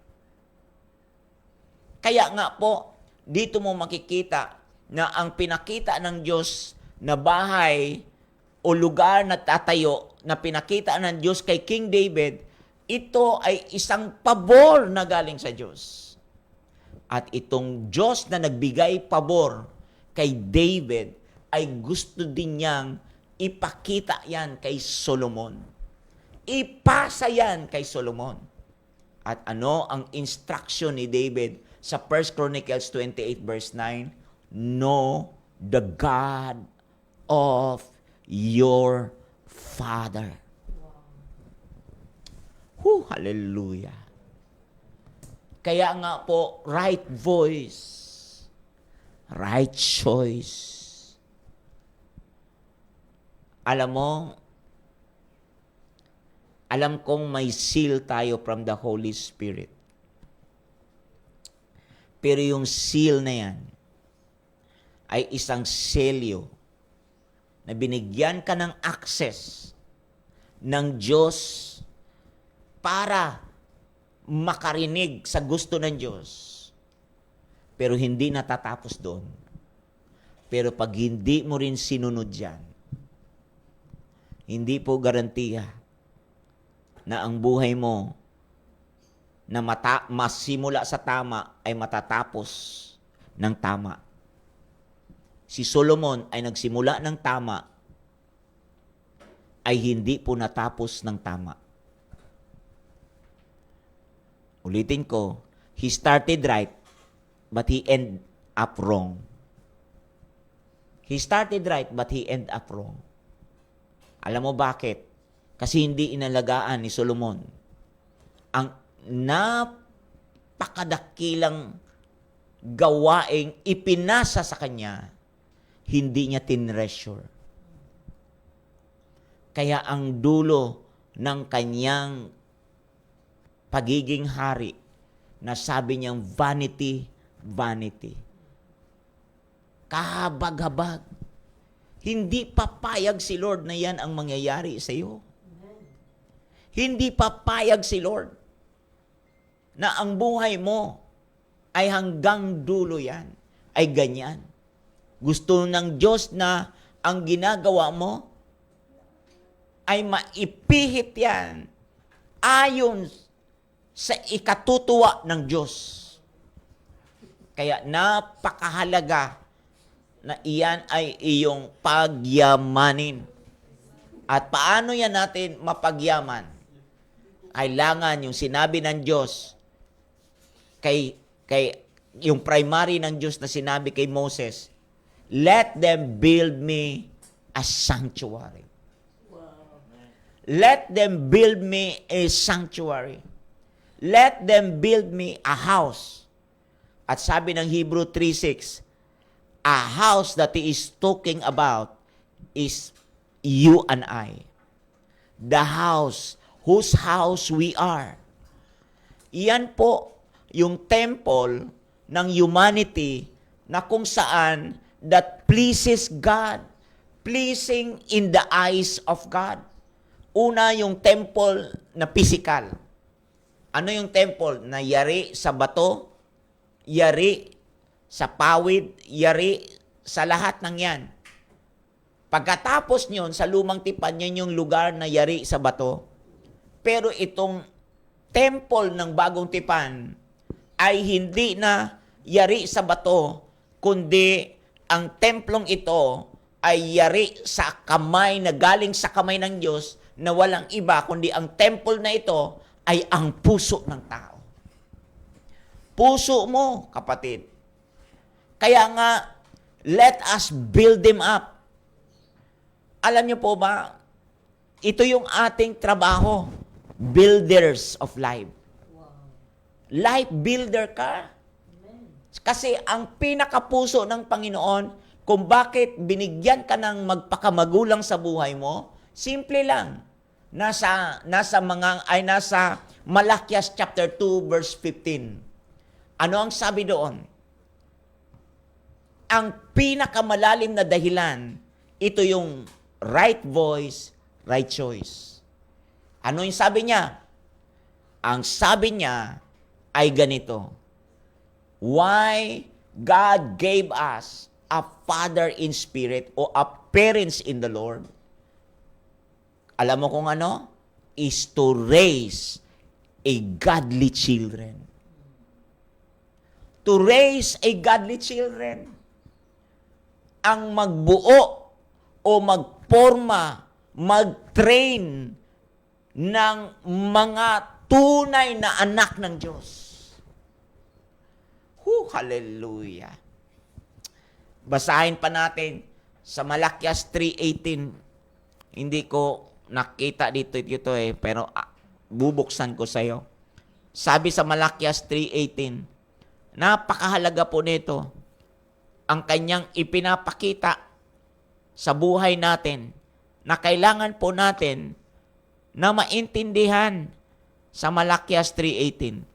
Kaya nga po, dito mo makikita na ang pinakita ng Diyos na bahay o lugar na tatayo na pinakita ng Diyos kay King David, ito ay isang pabor na galing sa Diyos. At itong Diyos na nagbigay pabor kay David ay gusto din niyang ipakita yan kay Solomon. Ipasa yan kay Solomon. At ano ang instruction ni David sa 1 Chronicles 28 verse 9? Know the God of your father. Hallelujah. Kaya nga po, right voice, right choice. Alam mo, alam kong may seal tayo from the Holy Spirit. Pero yung seal na yan ay isang selyo na binigyan ka ng access ng Diyos para makarinig sa gusto ng Diyos. Pero hindi natatapos doon. Pero pag hindi mo rin sinunod yan, hindi po garantiya na ang buhay mo na masimula sa tama ay matatapos ng tama. Si Solomon ay nagsimula ng tama ay hindi po natapos ng tama. Ulitin ko, he started right, but he ended up wrong. He started right, but he ended up wrong. Alam mo bakit? Kasi hindi inalagaan ni Solomon ang napakadakilang gawaing ipinasa sa kanya, hindi niya tinreasure. Kaya ang dulo ng kanyang pagiging hari, na sabi niyang vanity, vanity. Kahabag-habag. Hindi papayag si Lord na yan ang mangyayari sa iyo. Hindi papayag si Lord na ang buhay mo ay hanggang dulo yan, ay ganyan. Gusto ng Diyos na ang ginagawa mo ay maipihit yan ayon sa ikatutuwa ng Diyos. Kaya napakahalaga na iyan ay iyong pagyamanin. At paano yan natin mapagyaman? Kailangan yung sinabi ng Diyos kay yung primary ng Diyos na sinabi kay Moses, let them build me a sanctuary. Let them build me a sanctuary. Let them build me a house. At sabi ng Hebrew 3:6, a house that he is talking about is you and I. The house, whose house we are. Iyan po yung temple ng humanity na kung saan that pleases God, pleasing in the eyes of God. Una, yung temple na physical. Ano yung temple? Na yari sa bato, yari sa pawid, yari sa lahat ng yan. Pagkatapos nyon, sa lumang tipan, yan yung lugar na yari sa bato. Pero itong temple ng bagong tipan ay hindi na yari sa bato, kundi ang templong ito ay yari sa kamay na galing sa kamay ng Diyos na walang iba, kundi ang temple na ito ay ang puso ng tao. Puso mo, kapatid. Kaya nga, let us build them up. Alam niyo po ba, ito yung ating trabaho. Builders of life. Life builder ka. Kasi ang pinakapuso ng Panginoon, kung bakit binigyan ka ng magpakamagulang sa buhay mo, simple lang. Nasa Malakias chapter 2 verse 15. Ano ang sabi doon? ang pinakamalalim na dahilan, ito yung right voice, right choice. Ano yung sabi niya? Ang sabi niya ay ganito, why God gave us a father in spirit o a parents in the Lord. Alam mo kung ano? Is to raise a godly children. To raise a godly children. Ang magbuo o magporma, mag-train ng mga tunay na anak ng Diyos. Hallelujah. Basahin pa natin sa Malakias 3:18. Hindi ko nakita dito pero bubuksan ko sa iyo. Sabi sa Malakias 3:18, napakahalaga po nito ang kanyang ipinapakita sa buhay natin na kailangan po natin na maintindihan sa Malakias 3:18.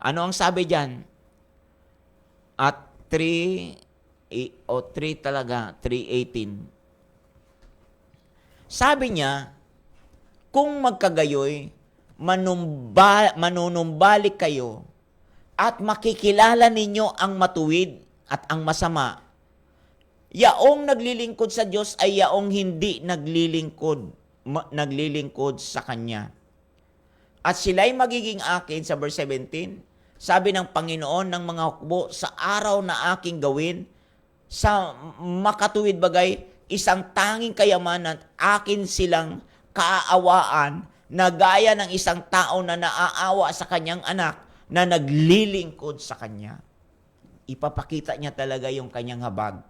Ano ang sabi diyan? At 3:18. Sabi niya, kung magkagayoy, manunumbalik kayo at makikilala ninyo ang matuwid at ang masama. Yaong naglilingkod sa Diyos ay yaong hindi naglilingkod sa Kanya. At sila'y magiging akin, sa verse 17, sabi ng Panginoon ng mga hukbo, sa araw na aking gawin, sa makatuwid bagay, isang tanging kayamanan, akin silang kaaawaan na gaya ng isang tao na naaawa sa kanyang anak na naglilingkod sa kanya. Ipapakita niya talaga yung kanyang habag.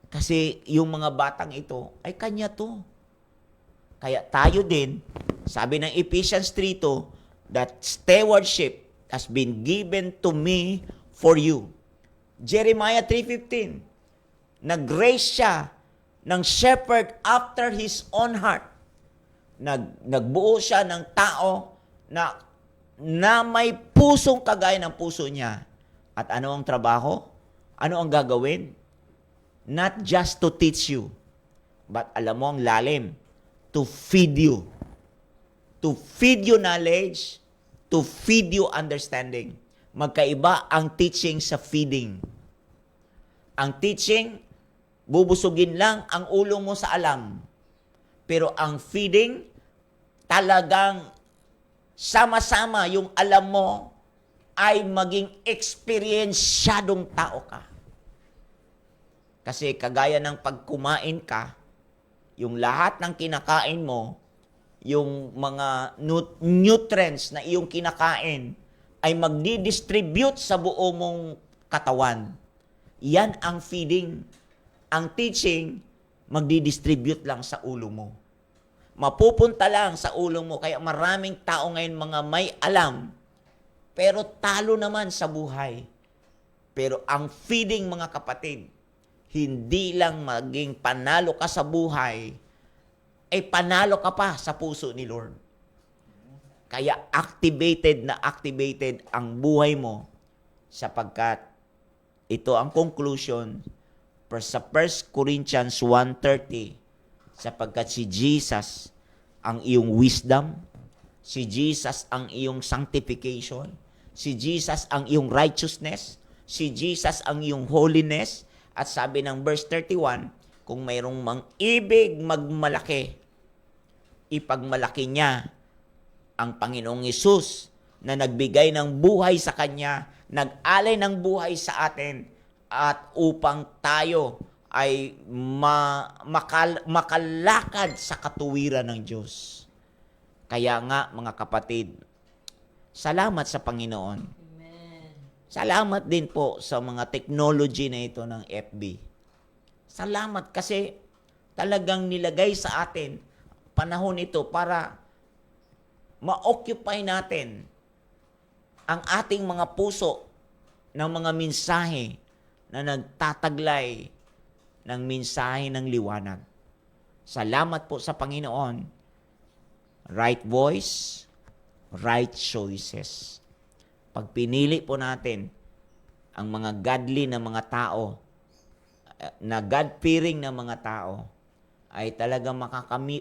Kasi yung mga batang ito ay kanya to. Kaya tayo din, sabi ng Ephesians 3:2, that stewardship has been given to me for you. Jeremiah 3:15, nag-raise siya ng shepherd after his own heart. Nagbuo siya ng tao na may pusong kagaya ng puso niya. At ano ang trabaho? Ano ang gagawin? Not just to teach you, but alam mo ang lalim, to feed you. To feed you knowledge, to feed you understanding. Magkaiba ang teaching sa feeding. Ang teaching, bubusugin lang ang ulo mo sa alam. Pero ang feeding, talagang sama-sama yung alam mo ay maging eksperyensyadong tao ka. Kasi kagaya ng pagkumain ka, yung lahat ng kinakain mo, yung mga nutrients na iyong kinakain ay magdi-distribute sa buo mong katawan. Yan ang feeding. Ang teaching, magdi-distribute lang sa ulo mo. Mapupunta lang sa ulo mo. Kaya maraming tao ngayon mga may alam, pero talo naman sa buhay. Pero ang feeding, mga kapatid, hindi lang maging panalo ka sa buhay, ay panalo ka pa sa puso ni Lord. Kaya activated ang buhay mo sapagkat ito ang conclusion sa 1 Corinthians 1:30, sapagkat si Jesus ang iyong wisdom, si Jesus ang iyong sanctification, si Jesus ang iyong righteousness, si Jesus ang iyong holiness, at sabi ng verse 31, kung mayroong mang-ibig magmalaki, ipagmalaki niya ang Panginoong Hesus na nagbigay ng buhay sa Kanya, nag-alay ng buhay sa atin, at upang tayo ay makalakad sa katuwiran ng Diyos. Kaya nga, mga kapatid, salamat sa Panginoon. Amen. Salamat din po sa mga technology na ito ng FB. Salamat kasi talagang nilagay sa atin panahon ito para ma-occupy natin ang ating mga puso ng mga mensahe na nagtataglay ng mensahe ng liwanag. Salamat po sa Panginoon. Right voice, right choices. Pag pinili po natin ang mga godly na mga tao na God-fearing na mga tao, ay talagang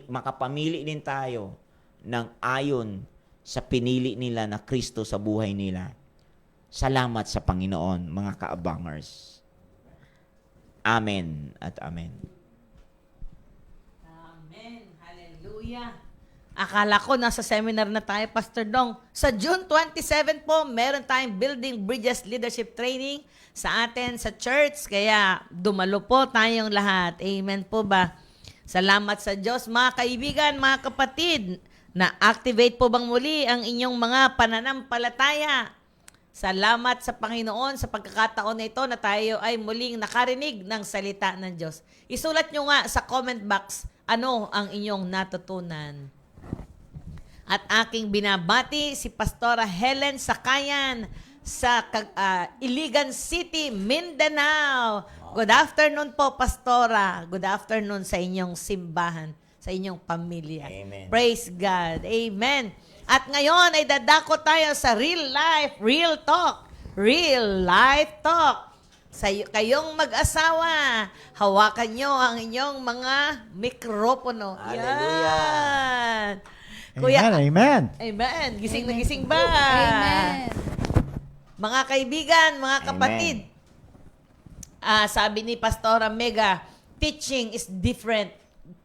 makapamili din tayo ng ayon sa pinili nila na Kristo sa buhay nila. Salamat sa Panginoon, mga kaabangers. Amen at amen. Amen. Hallelujah. Akala ko nasa seminar na tayo, Pastor Dong. Sa June 27 po, meron tayong Building Bridges Leadership Training sa atin sa church. Kaya dumalo po tayong lahat. Amen po ba? Salamat sa Diyos. Mga kaibigan, mga kapatid, na-activate po bang muli ang inyong mga pananampalataya? Salamat sa Panginoon sa pagkakataon na ito na tayo ay muling nakarinig ng salita ng Diyos. Isulat nyo nga sa comment box ano ang inyong natutunan. At aking binabati si Pastora Helen Sakayan sa Iligan City, Mindanao. Good afternoon po, Pastora. Good afternoon sa inyong simbahan, sa inyong pamilya. Amen. Praise God. Amen. At ngayon ay dadako tayo sa real life, real talk. Real life talk. Sa kayong mag-asawa, hawakan nyo ang inyong mga mikropono. Hallelujah. Yan. Amen. Amen. Gising na gising ba? Amen. Mga kaibigan, mga Amen. kapatid, sabi ni Pastora Mega, teaching is different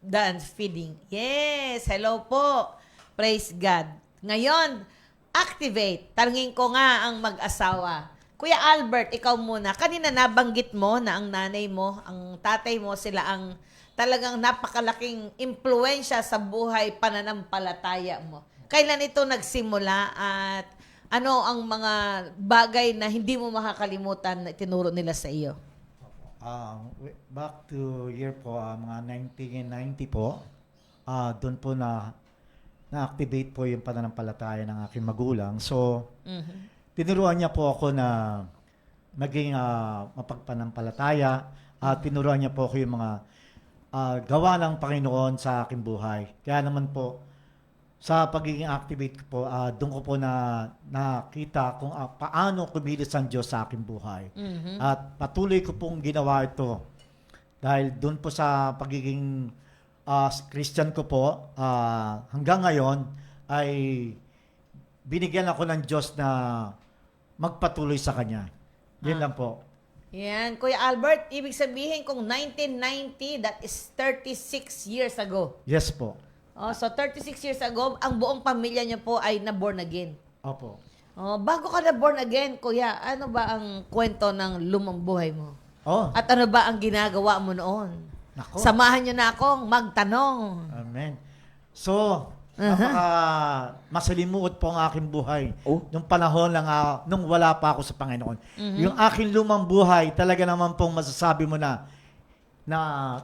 than feeding. Yes, hello po. Praise God. Ngayon, activate. Tanungin ko nga ang mag-asawa. Kuya Albert, ikaw muna. Kanina nabanggit mo na ang nanay mo, ang tatay mo, sila ang talagang napakalaking impluensya sa buhay pananampalataya mo. Kailan ito nagsimula at ano ang mga bagay na hindi mo makakalimutan na tinuro nila sa iyo? Back to year po, mga 1990 po, doon po na-activate po yung pananampalataya ng aking magulang. So, tinuruan niya po ako na maging mapagpanampalataya at tinuruan niya po ako yung mga gawa ng Panginoon sa aking buhay. Kaya naman po, sa pagiging activate ko po, doon ko po nakita kung paano kumilos ang Diyos sa aking buhay. At patuloy ko pong ginawa ito. Dahil doon po sa pagiging Christian ko po, hanggang ngayon ay binigyan ako ng Diyos na magpatuloy sa Kanya. Yun lang po. Yan. Kuya Albert, ibig sabihin kung 1990, that is 36 years ago. Yes po. Oh, so 36 years ago, ang buong pamilya niyo po ay na-born again. Opo. Oh, bago ka na-born again, Kuya, ano ba ang kwento ng lumang buhay mo? Oh, At ano ba ang ginagawa mo noon? nako. Samahan niyo na akong magtanong. Amen. So, masalimuot po ang aking buhay. Oh. Nung panahon lang, nung wala pa ako sa Panginoon. Yung aking lumang buhay, talaga naman pong masasabi mo na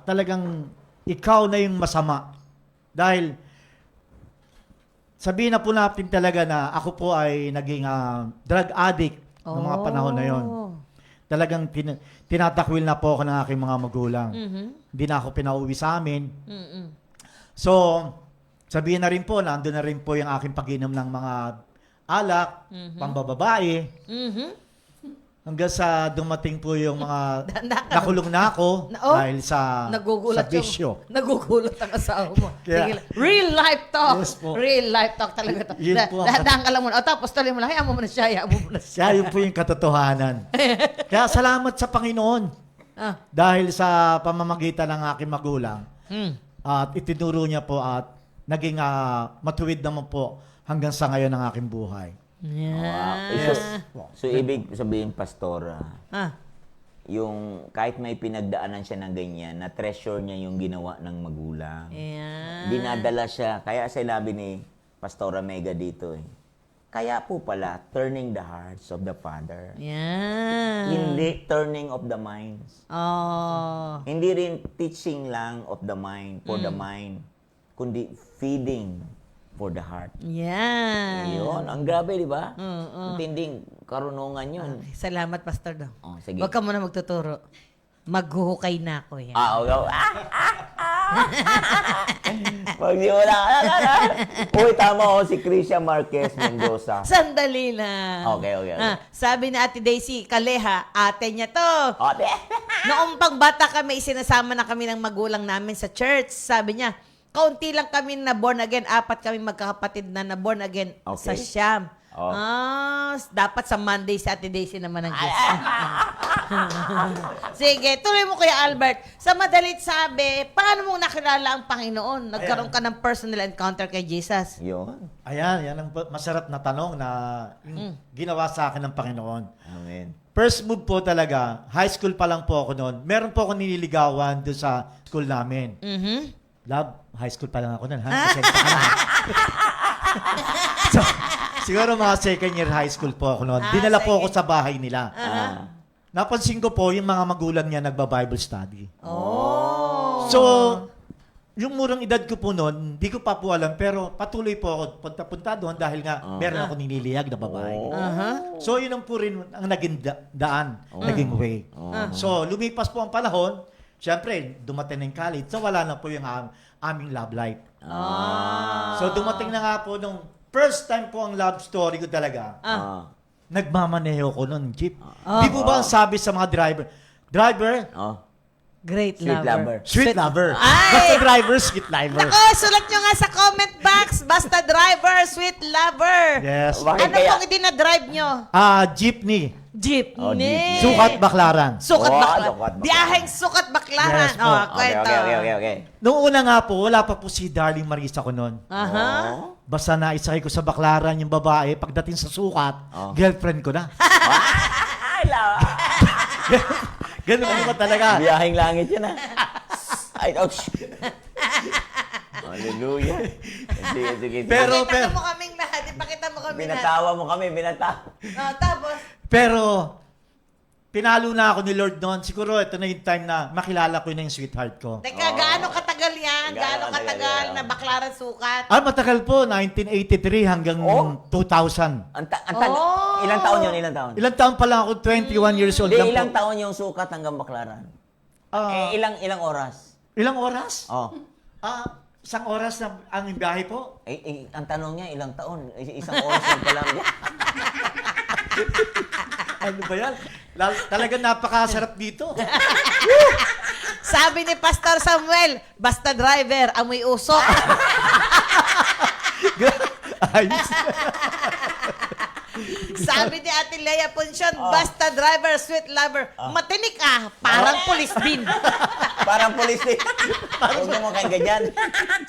talagang ikaw na yung masama. Dahil, sabihin na po natin talaga na ako po ay naging drug addict ng mga panahon na yon. Talagang tinatakwil na po ako ng aking mga magulang. Hindi na ako pinauwi sa amin. So, sabihin na rin po, nandun na rin po yung aking pag-inom ng mga alak, pambababae, hanggang sa dumating po yung mga nakulong na ako dahil sa bisyo. Nagugulat ang asawa mo. Kaya- Sige lang. Real life talk. Yes po. Real life talk talaga to. Yun po ang- Dahan ka lang muna. O tapos tuloy mo lang. Hayaan mo muna siya. Hayaan mo muna siya. Kaya yun po yung katotohanan. Kaya salamat sa Panginoon Ah. dahil sa pamamagitan ng aking magulang at itinuro niya po at naging matuwid naman po hanggang sa ngayon ng aking buhay. Yeah. So, ibig sabihin, Pastora, Ah. yung kahit may pinagdaanan siya ng ganyan, na-treasure niya yung ginawa ng magulang. Yeah. Dinadala siya. Kaya sinabi ni Pastora Mega dito kaya po pala, turning the hearts of the Father. Yeah. Hindi turning of the minds. Oh. Hindi rin teaching lang of the mind, for the mind, kundi feeding for the heart. Yeah. Yun, ang grabe, di ba? Oo. Intinding karunungan yun. Salamat, Pastor Dong. Oh, sige. Huwag ka muna magtuturo. Maghuhukay na ako yan. Okay. Magsimula ka na. Uy, tama ako si Christian Marquez Mendoza. Sandali lang. Okay. Sabi ni Ate Daisy Kaleha, ate niya to. Ate! Noong pang bata kami, sinasama na kami ng magulang namin sa church. Sabi niya, kaunti lang kami na born again. 4 kami magkakapatid na born again sa Okay. Siam. Oh. Dapat sa Monday, Saturday naman ang Diyos. Sige, tuloy mo Kuya Albert. Sa madalit sabi, paano mo nakilala ang Panginoon? Nagkaroon ka ng personal encounter kay Jesus. Yun. Ayan, yan ang masarap na tanong na yung ginawa sa akin ng Panginoon. Amen. First move po talaga, high school pa lang po ako noon. Meron po ako nililigawan doon sa school namin. Love, high school pa lang ako noon, ha? Pasensya ka na. So, siguro mga second year high school po ako noon. Dinala po ako sa bahay nila. Napansin ko po yung mga magulang niya nagba-Bible study. Oh. So, yung murang edad ko po noon, hindi ko pa po alam, pero patuloy po ako punta doon dahil nga meron ako niniliyag na babae. So, yun ang po rin ang naging daan, naging way. So, lumipas po ang panahon, syempre, dumating na yung college, so wala na po yung aming love life. So, dumating na nga po nung first time po ang love story ko talaga. Nagmamaneho ko noon, jeep. Di po ba ang sabi sa mga driver, Great Sweet lover. sweet lover. Ay! Basta driver, sweet lover. Nako, sulat nyo nga sa comment box. Basta driver, sweet lover. Yes. Bakit Ano kaya? pong idinadrive nyo? Jeepney. Jeepney. Oh, jeepney. Sukat Baklaran. Sukat Oh, Baklaran. sukat Baklaran. Biyaheng Sukat Baklaran. Yes po. Kwento. Okay. Noong una nga po, wala pa po si Darling Marisa ko noon. Aha. Basta naisakay ko sa Baklaran yung babae, pagdating sa sukat, girlfriend ko na. Ganun mo ba talaga? Biyaheng langit yun, ha? Ay, ouch. Hallelujah. Sige. Pero- Ipakita mo kaming lahat. Ipakita mo kami lahat. Binatawa mo kami, binatawa. Tapos, Pero, pinalo na ako ni Lord noon. Siguro ito na yung time na makilala ko na yung sweetheart ko. teka, gaano katagal yan? Gaano Gaano katagal katagal yan? na Baklaran Sukat? Matagal po, 1983 hanggang 2000. Ilang taon yun? Ilang taon? Ilang taon pa lang ako, 21 years old Hindi, lang ilang po. taon yung sukat hanggang Baklaran? Ilang oras? Ilang oras? Oh. Isang oras na ang biyahe po. Ang tanong niya, ilang taon? Isang oras lang pala. Ano ba yan? Talagang napakasarap dito. Sabi ni Pastor Samuel, basta driver, amoy usok. Ayos. Sabi ni Ate Lea Punsyon, basta driver, sweet lover. Matinik parang pulis din. Parang polis din. Huwag mo kayong ganyan.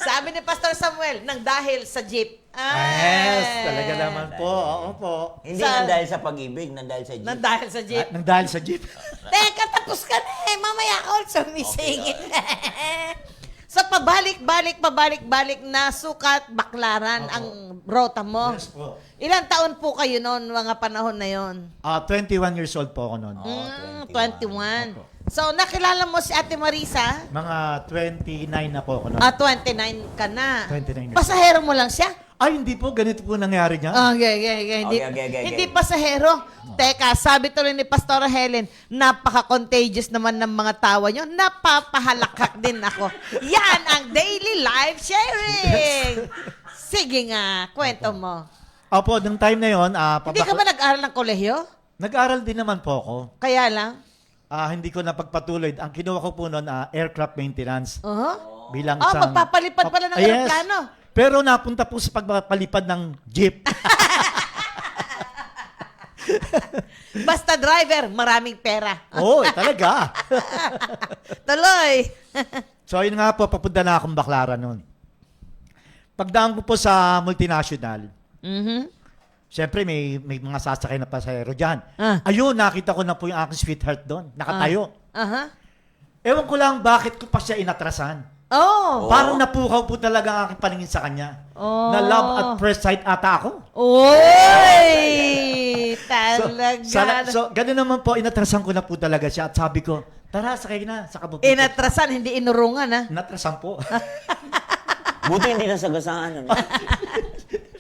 Sabi ni Pastor Samuel, nang dahil sa jeep. Yes, talaga naman po. Oo po. Hindi Sa- nang dahil sa pag-ibig, nang dahil sa jeep. Nang dahil sa jeep. Nang dahil sa jeep. Teka, tapos ka na Mamaya ka also sumisingit. So, pabalik-balik na Sukat, Baklaran ang rota mo. Yes po. Ilang taon po kayo noon, mga panahon na yon? 21 years old po ako noon. 21. So, nakilala mo si Ate Marisa? Mga 29 na po ako noon. 29 ka na. 29 years. Pasahero mo lang siya? Ay, hindi po. Ganito po nangyari niya. Okay. Okay. Hindi pasahero. Teka, sabi tuloy ni Pastora Helen, napaka-contagious naman ng mga tawa nyo. Napapahalakak din ako. Yan ang daily life sharing. Sige nga, kwento mo. Opo, nung time na yon, Hindi ka ba nag-aral ng kolehiyo? nag-aral din naman po ako. Kaya lang? Hindi ko napagpatuloy. Ang kinuha ko po noon, aircraft maintenance. Bilang magpapalipad pala ng aeroplano. Pero napunta po sa pagpapalipad ng jeep. Basta driver, maraming pera. Oo, talaga. Tuloy. So, yun nga po, papunta na akong Baklaran noon. Pagdaan ko po sa multinational, siyempre may mga sasakay na pasahero dyan. Ayun, nakita ko na po yung aking sweetheart doon. Nakatayo. Ewan ko lang bakit ko pa siya inatrasan. Parang napukaw po talaga ang aking paningin sa kanya. Na love at first sight ata ako. Oy! Talaga. So, ganun naman po, inatrasan ko na po talaga siya. At sabi ko, tara, sakay na sa kabukit. Inatrasan, hindi inurungan, ha? Inatrasan po. Buti hindi nasagasaan.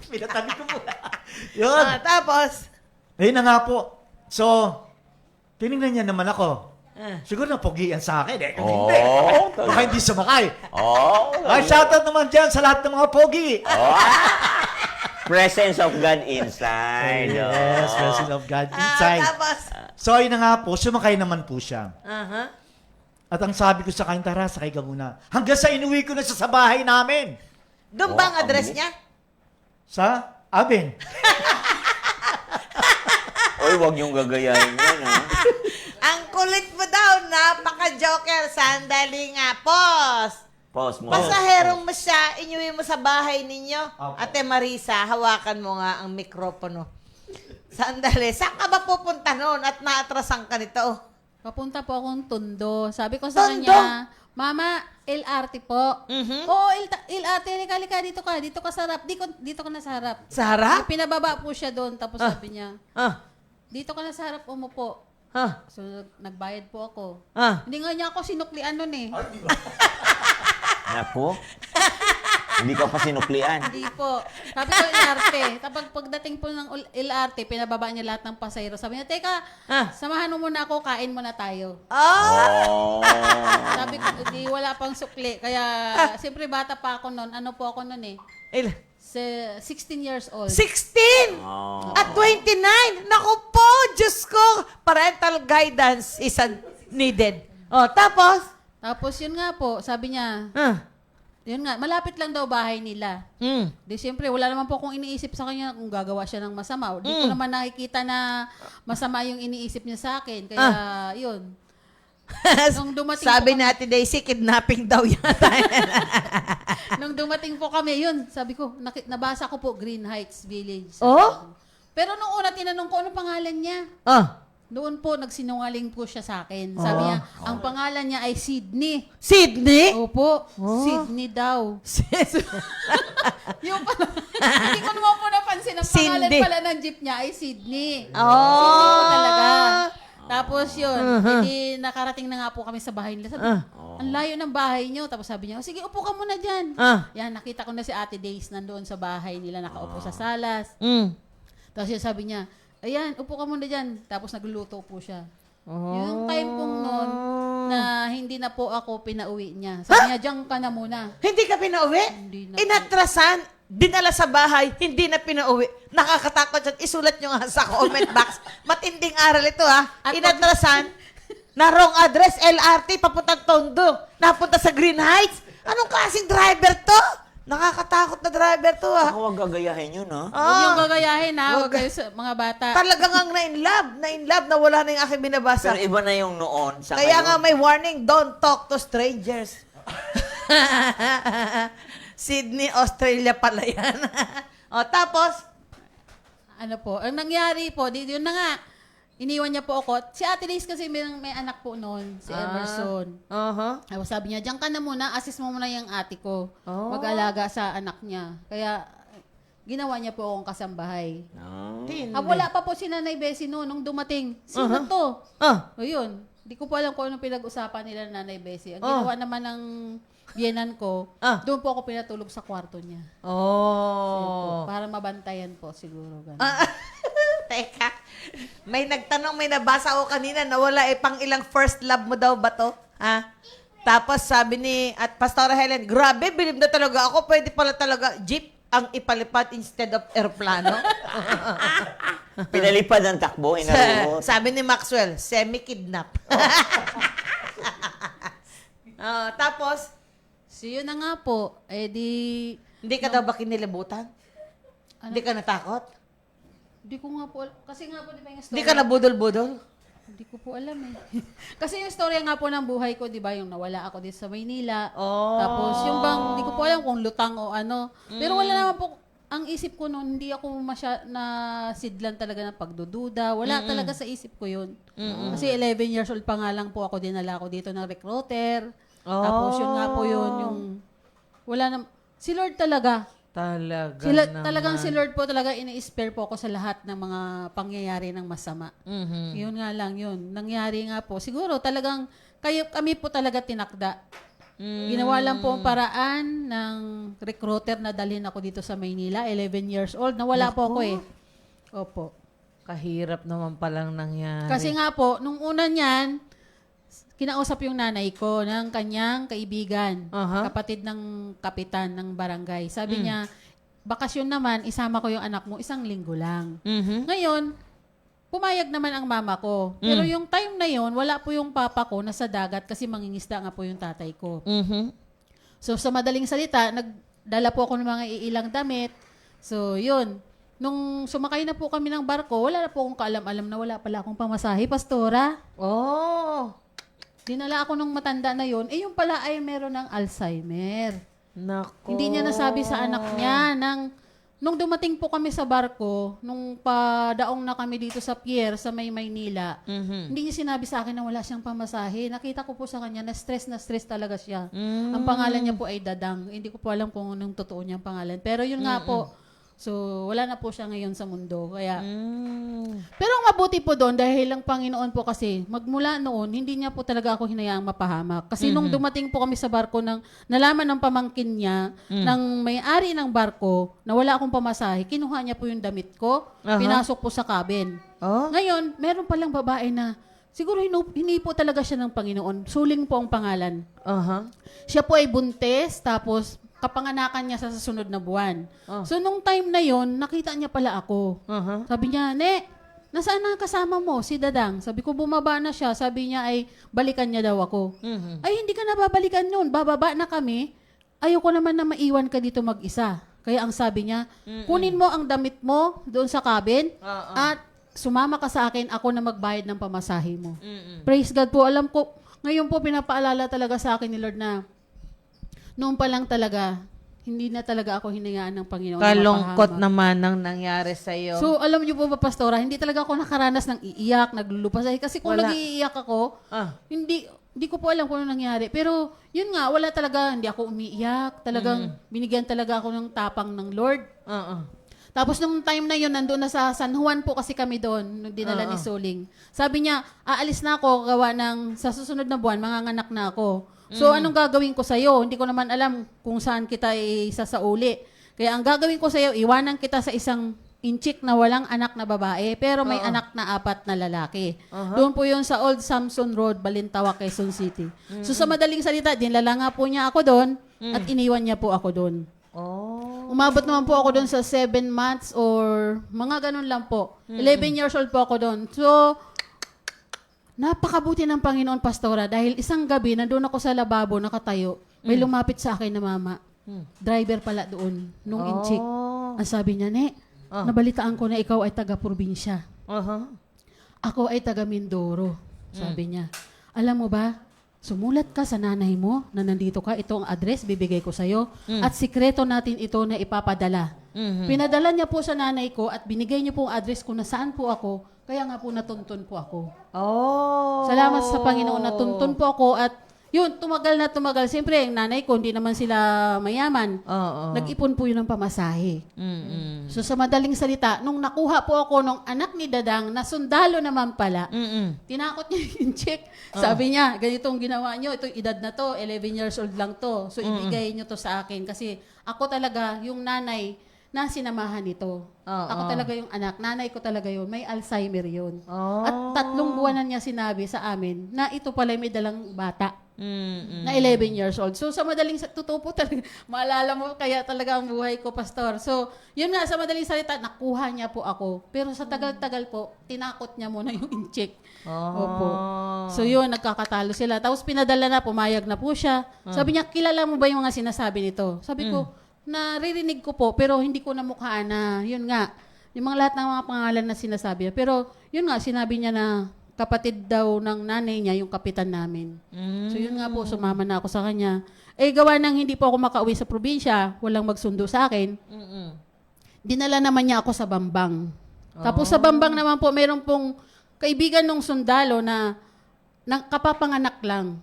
Pinatabi ko po. Yun. Tapos? Ayun na nga po. So, tinignan niya naman ako. Siguro na pogian sa akin eh. Hindi. Baka hindi sumakay. Ay, shoutout naman dyan sa lahat ng mga pogi. Presence of God inside. Yes, presence of God inside. Tapos? So, ayun na nga po, sumakay naman po siya. At ang sabi ko sa kanya, tara, sakay ka muna. Hanggang sa inuwi ko na siya sa bahay namin. Doon ba ang address niya? Sa Aben. Oy, wag niyong gagayahin yan, ha? Ang kulit mo daw, napaka-joker. Sandali nga, pause. Pause mo. Pasaherong mo siya, inyuwi mo sa bahay ninyo. Opo. Ate Marisa, hawakan mo nga ang mikropono. Sandali, saan ka ba pupunta noon at naatrasan ka nito? Papunta po akong Tondo. Sabi ko sa Tondo? kanya, Mama, LRT po. Mhm. Oo, LRT, halika, dito ka sa harap. Dito ka na sa harap. Sa harap? Pinababa po siya doon, tapos sabi niya, dito ka na sa harap, umupo. So, nagbayad po ako. Hindi nga niya ako sinuklian nun eh. Naku. Hindi ka pa sinuklian. Hindi po. Sabi ko, LRT. Kapag pagdating po ng LRT, pinababa niya lahat ng pasahero. Sabi niya, teka, samahan mo muna ako, kain muna tayo. Oh. Sabi ko, di wala pang sukli. Kaya, siyempre bata pa ako noon. Ano po ako noon eh? 16 years old. 16! Oh. At 29! Naku po, Diyos ko! Parental guidance is needed. Tapos? Tapos yun nga po, sabi niya, yun nga, malapit lang daw bahay nila. Di siyempre, wala naman po akong iniisip sa kanya kung gagawa siya ng masama. Di ko naman nakikita na masama yung iniisip niya sa akin. Kaya, yun. Nung dumating Sabi po natin, Daisy, kidnapping daw yata. Nung dumating po kami, yun, sabi ko, nabasa ko po, Green Heights Village. Oh? Pero nung una, tinanong ko, ano pangalan niya? Noon po, nagsinungaling po siya sa akin. Sabi niya, ang pangalan niya ay Sydney. Sydney? Opo, Sydney daw. Yung pala, hindi ko naman po napansin, ang pangalan Cindy. pala ng jeep niya ay Sydney. Oh. Sydney po talaga. Tapos yun, hindi nakarating na nga po kami sa bahay nila. Sabi, ang layo ng bahay niyo. Tapos sabi niya, sige, upo ka muna dyan. Yan, nakita ko na si Ate Days nandoon sa bahay nila, nakaupo sa salas. Tapos yun, sabi niya, ayan, upo ka muna dyan. Tapos nagluluto po siya. Yung time kong noon na hindi na po ako pinauwi niya. Sabi niya, diyan ka na muna. Hindi ka pinauwi? Hindi na. Inatrasan, dinala sa bahay, hindi na pinauwi. Nakakatakot yan. Isulat nyo nga sa comment box. Matinding aral ito, ha? At Inatrasan, na wrong address, LRT, papuntang Tondo. Napunta sa Green Heights. Anong klaseng driver to? Nakakatakot na driver to, ha? Ako wag gagayahin yun, ha? Huwag yung gagayahin ha, huwag kayo sa mga bata. Talagang ang na-in love, na wala na yung aking binabasa. Pero iba na yung noon. Sa Kaya ngayon. nga may warning, don't talk to strangers. Sydney, Australia pala yan. Tapos? Ano po, ang nangyari po, yun na nga, iniwan niya po ako. Si Ate Liz kasi may anak po noon, si Emerson. Tapos sabi niya, diyan ka na muna, assist mo muna yung ate ko. Mag-alaga sa anak niya. Kaya, ginawa niya po akong kasambahay. Wala pa po si Nanay Bessie noon, nung dumating. Sino to? O yun, di ko po alam kung anong pinag-usapan nila Nanay Bessie. Ang ginawa naman ng biyenan ko, doon po ako pinatulog sa kwarto niya. Yun po, para mabantayan po siguro. Ganun. Teka, may nagtanong, may nabasa ako kanina na wala pang ilang first love mo daw ba to? Tapos sabi ni at Pastora Helen, grabe, bilib na talaga ako. Pwede pala talaga jeep ang ipalipad instead of aeroplano. Pinalipad ang takbo, inarungot. Sabi ni Maxwell, semi-kidnap. Tapos, So yun na nga po, hindi ka daw ba kinilibutan? Hindi ka natakot? Hindi ko nga po, kasi nga po di ba yung story? Hindi ka nabudol-budol? Hindi ko po alam eh. Kasi yung storya nga po ng buhay ko, di ba, yung nawala ako dito sa Maynila. Tapos yung bang, hindi ko po alam kung lutang o ano. Pero wala naman po, ang isip ko noon, hindi ako nasidlan talaga ng pagdududa. Wala talaga sa isip ko yun. Kasi 11 years old pa nga lang po ako, dinala ko dito ng recruiter. Tapos yun nga po yun, yung, wala na, si Lord talaga. Talagang si Lord po talaga ini-spare po ako sa lahat ng mga pangyayari ng masama. Yun nga lang yun. Nangyari nga po. Siguro talagang kami po talaga tinakda. Ginawa lang po ang paraan ng recruiter na dalhin ako dito sa Maynila. 11 years old. Nawala po ako eh. Opo. Kahirap naman palang nangyari. Kasi nga po, nung una niyan, kinausap yung nanay ko ng kanyang kaibigan, kapatid ng kapitan ng barangay. Sabi niya, bakasyon naman, isama ko yung anak mo, 1 linggo lang. Ngayon, pumayag naman ang mama ko. Pero yung time na yon, wala po yung papa ko nasa dagat kasi mangingisda nga po yung tatay ko. So sa madaling salita, nagdala po ako ng mga iilang damit. So yun, nung sumakay na po kami ng barko, wala na po akong kaalam-alam na wala pala akong pamasahe, pastora. Oh. Dinala ako nung matanda na yon, yung pala ay meron ng Alzheimer. Nako. Hindi niya nasabi sa anak niya nung dumating po kami sa barko, nung padaong na kami dito sa pier sa may Maynila, hindi niya sinabi sa akin na wala siyang pamasahe. Nakita ko po sa kanya na stress talaga siya. Ang pangalan niya po ay Dadang. Hindi ko po alam kung anong totoo niyang pangalan. Pero yun nga po, so wala na po siya ngayon sa mundo. Kaya, pero ang mabuti po doon, dahil ang Panginoon po kasi, magmula noon, hindi niya po talaga ako hinayaang mapahamak. Kasi nung dumating po kami sa barko, nalaman ng pamangkin niya, ng may-ari ng barko, na wala akong pamasahe, kinuha niya po yung damit ko, pinasok po sa cabin. Ngayon, meron palang babae na, siguro hinipo talaga siya ng Panginoon. Suling po ang pangalan. Siya po ay buntis, tapos kapanganakan niya sa susunod na buwan. So, nung time na yon, nakita niya pala ako. Sabi niya, "Ne, nasaan na kasama mo? Si Dadang." Sabi ko, bumaba na siya. Sabi niya ay, balikan niya daw ako. Ay, hindi ka na babalikan yun. Bababa na kami. Ayoko naman na maiwan ka dito mag-isa. Kaya ang sabi niya, kunin mo ang damit mo doon sa cabin at sumama ka sa akin, ako na magbayad ng pamasahe mo. Praise God po. Alam ko, ngayon po pinapaalala talaga sa akin ni Lord na noon pa lang talaga, hindi na talaga ako hinayaan ng Panginoon. Kalungkot na naman ang nangyari sa'yo. So, alam niyo po ba, Pastora, hindi talaga ako nakaranas ng iiyak, naglulupasay. Kasi kung Wala. nag-iiyak ako, hindi ko po alam kung ano nangyari. Pero, yun nga, wala talaga, hindi ako umiiyak. Talagang, binigyan talaga ako ng tapang ng Lord. Tapos nung time na yun, nandun na sa San Juan po kasi kami doon, nung dinala ni Soling. Sabi niya, aalis na ako, gawa ng, sa susunod na buwan, manganganak na ako. So, anong gagawin ko sa'yo? Hindi ko naman alam kung saan kita isasauli. Kaya ang gagawin ko sa'yo, iwanan kita sa isang inchik na walang anak na babae, pero may anak na 4 na lalaki. Doon po yun sa Old Samson Road, Balintawak, Quezon City. So, sa madaling salita, dinala nga po niya ako doon at iniwan niya po ako doon. Umabot naman po ako doon sa 7 months or mga ganun lang po. 11 years old po ako doon. So, napakabuti ng Panginoon, Pastora, dahil isang gabi, nandun ako sa lababo, nakatayo, may lumapit sa akin na mama. Driver pala doon, nung inchik. Ang sabi niya, "Ne, nabalitaan ko na ikaw ay taga-probinsya. Ako ay taga-Mindoro." Sabi niya, "Alam mo ba, sumulat ka sa nanay mo na nandito ka, ito ang address, bibigay ko sa'yo, at sikreto natin ito na ipapadala." Pinadala niya po sa nanay ko at binigay niya po ang address ko na saan po ako, kaya nga po natuntun po ako. Salamat sa Panginoon, natuntun po ako at yun, tumagal na tumagal. Siyempre, ang nanay ko, hindi naman sila mayaman. Nag-ipon po yun ng pamasahe. So sa madaling salita, nung nakuha po ako nung anak ni Dadang na sundalo naman pala, tinakot niya yung check. Sabi niya, ganitong ginawa niyo, itong edad na to, 11 years old lang to. So ibigay niyo to sa akin kasi ako talaga yung nanay na sinamahan nito. Ako talaga yung anak. Nanay ko talaga yun. May Alzheimer yun. At 3 buwanan niya sinabi sa amin na ito pala may dalang bata. Na 11 years old. So, sa madaling, totoo po talaga, maalala mo kaya talaga ang buhay ko, Pastor. So, yun nga, sa madaling salita, nakuha niya po ako. Pero sa tagal-tagal po, tinakot niya muna yung incheck. Opo. So, yun, nagkakatalo sila. Tapos, pinadala na, pumayag na po siya. Sabi niya, kilala mo ba yung mga sinasabi nito? Sabi ko, naririnig ko po, pero hindi ko namukhaan na, yun nga, yung mga lahat ng mga pangalan na sinasabi. Pero, yun nga, sinabi niya na kapatid daw ng nanay niya, yung kapitan namin. So, yun nga po, sumama na ako sa kanya. Eh, gawa nang hindi po ako makauwi sa probinsya, walang magsundo sa akin, dinala naman niya ako sa Bambang. Tapos sa Bambang naman po, mayroon pong kaibigan ng sundalo na kapapanganak lang.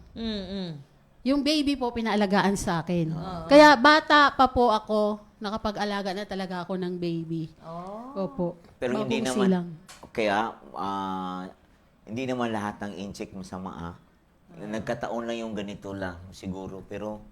Yung baby po, pinaalagaan sa akin. Kaya bata pa po ako, nakapag-alaga na talaga ako ng baby. Opo. Pero hindi Bagong naman, silang. kaya, hindi naman lahat ng incheck masama. Nagkataon lang yung ganito lang, siguro. Pero,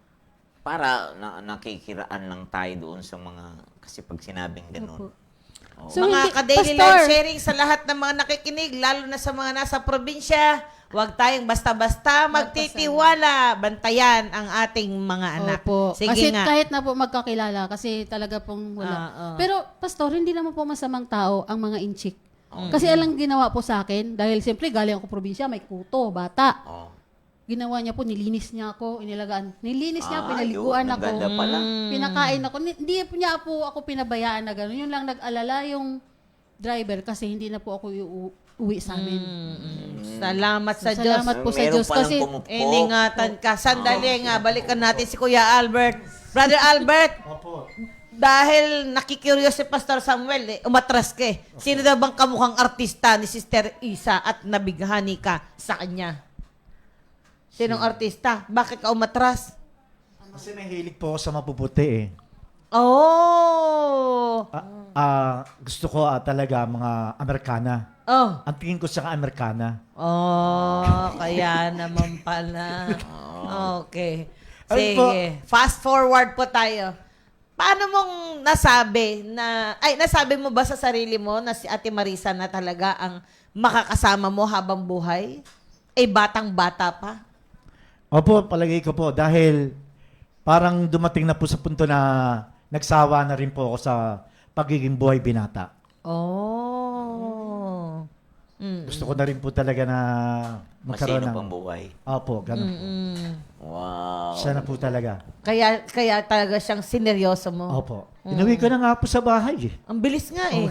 para nakikiraan lang tayo doon sa mga, kasi pag sinabing ganun. Opo. So, mga hindi- ka-daily Pastor, life sharing sa lahat ng mga nakikinig, lalo na sa mga nasa probinsya, huwag tayong basta-basta magtitiwala. Bantayan ang ating mga anak. Opo. Sige Kasi nga. kahit na po magkakilala, kasi talaga pong wala. Pero, Pastor, hindi naman po masamang tao ang mga inchik. Kasi alang ginawa po sa akin, dahil siyempre galing ako probinsya, may kuto, bata. Oh. Ginawa niya po, nilinis niya ako, inilagaan. Nilinis niya, Ah, pinaliguan yun, ang ako. ganda pala. Pinakain ako. Hindi niya po ako pinabayaan na gano'n. Yun lang nag-alala yung driver kasi hindi na po ako uwi sa amin. Salamat sa Diyos. Salamat po sa Meron Diyos palang kasi pumupok. Iningatan ka. Sandali nga, balikan natin si Kuya Albert. Brother Albert, Opo. dahil nakikurious si Pastor Samuel, umatras ka eh. Sino daw bang kamukhang artista ni Sister Isa at nabighani ka sa kanya? Sinong artista? Bakit ka umatras? Kasi nahilig po ako sa mapuputi eh. Oh! Gusto ko talaga mga Amerikana. Oh! Ang tingin ko sa Amerikana. Oh, kaya naman pala. Okay. Ay po. Sige. Fast forward po tayo. Paano mong nasabi mo ba sa sarili mo na si Ate Marisa na talaga ang makakasama mo habang buhay? Batang-bata pa. Opo, palagay ko po. Dahil parang dumating na po sa punto na nagsawa na rin po ako sa pagiging buhay binata. Oh. Gusto ko na rin po talaga na magkaroon Masino ng... pang buhay. Opo, ganun po. Wow. Siya na po talaga. Kaya talaga siyang sineryoso mo. Opo. Inuwi ko na nga po sa bahay eh. Ang bilis nga eh.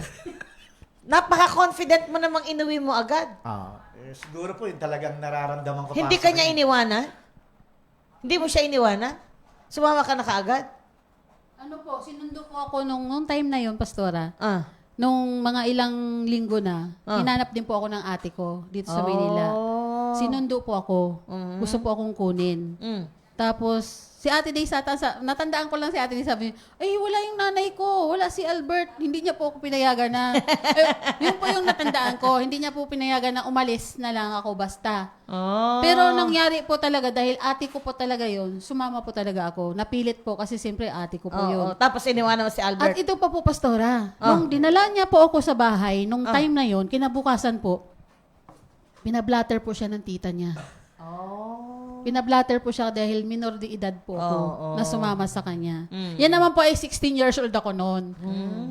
Napaka-confident mo namang inuwi mo agad. Siguro po yung talagang nararamdaman ko Hindi pa sa ka niya kanya. iniwanan? Hindi mo siya iniwanan? Sumama ka na kaagad? Ano po, sinundo po ako nung time na yon, Pastora. Ah. Nung mga ilang linggo na, hinanap din po ako ng ate ko dito sa Manila. Oh. Sinundo po ako. Gusto po akong kunin. Mm. Tapos, si Ate Day natandaan ko lang si Ate Day, sabi, ay, wala yung nanay ko, wala si Albert, hindi niya po ako pinayagan na, yun po yung natandaan ko, hindi niya po pinayagan na umalis na lang ako basta. Oh. Pero nangyari po talaga, dahil ate ko po talaga yun, sumama po talaga ako, napilit po kasi siyempre ate ko po yun. Tapos iniwanan mo si At Albert. ito pa po, Pastora, nung dinala niya po ako sa bahay, nung time na yon, kinabukasan po, pinablatter po siya ng tita niya. Pinablatter po siya dahil minor de edad po ako na sumama sa kanya. Yan naman po ay 16 years old ako noon.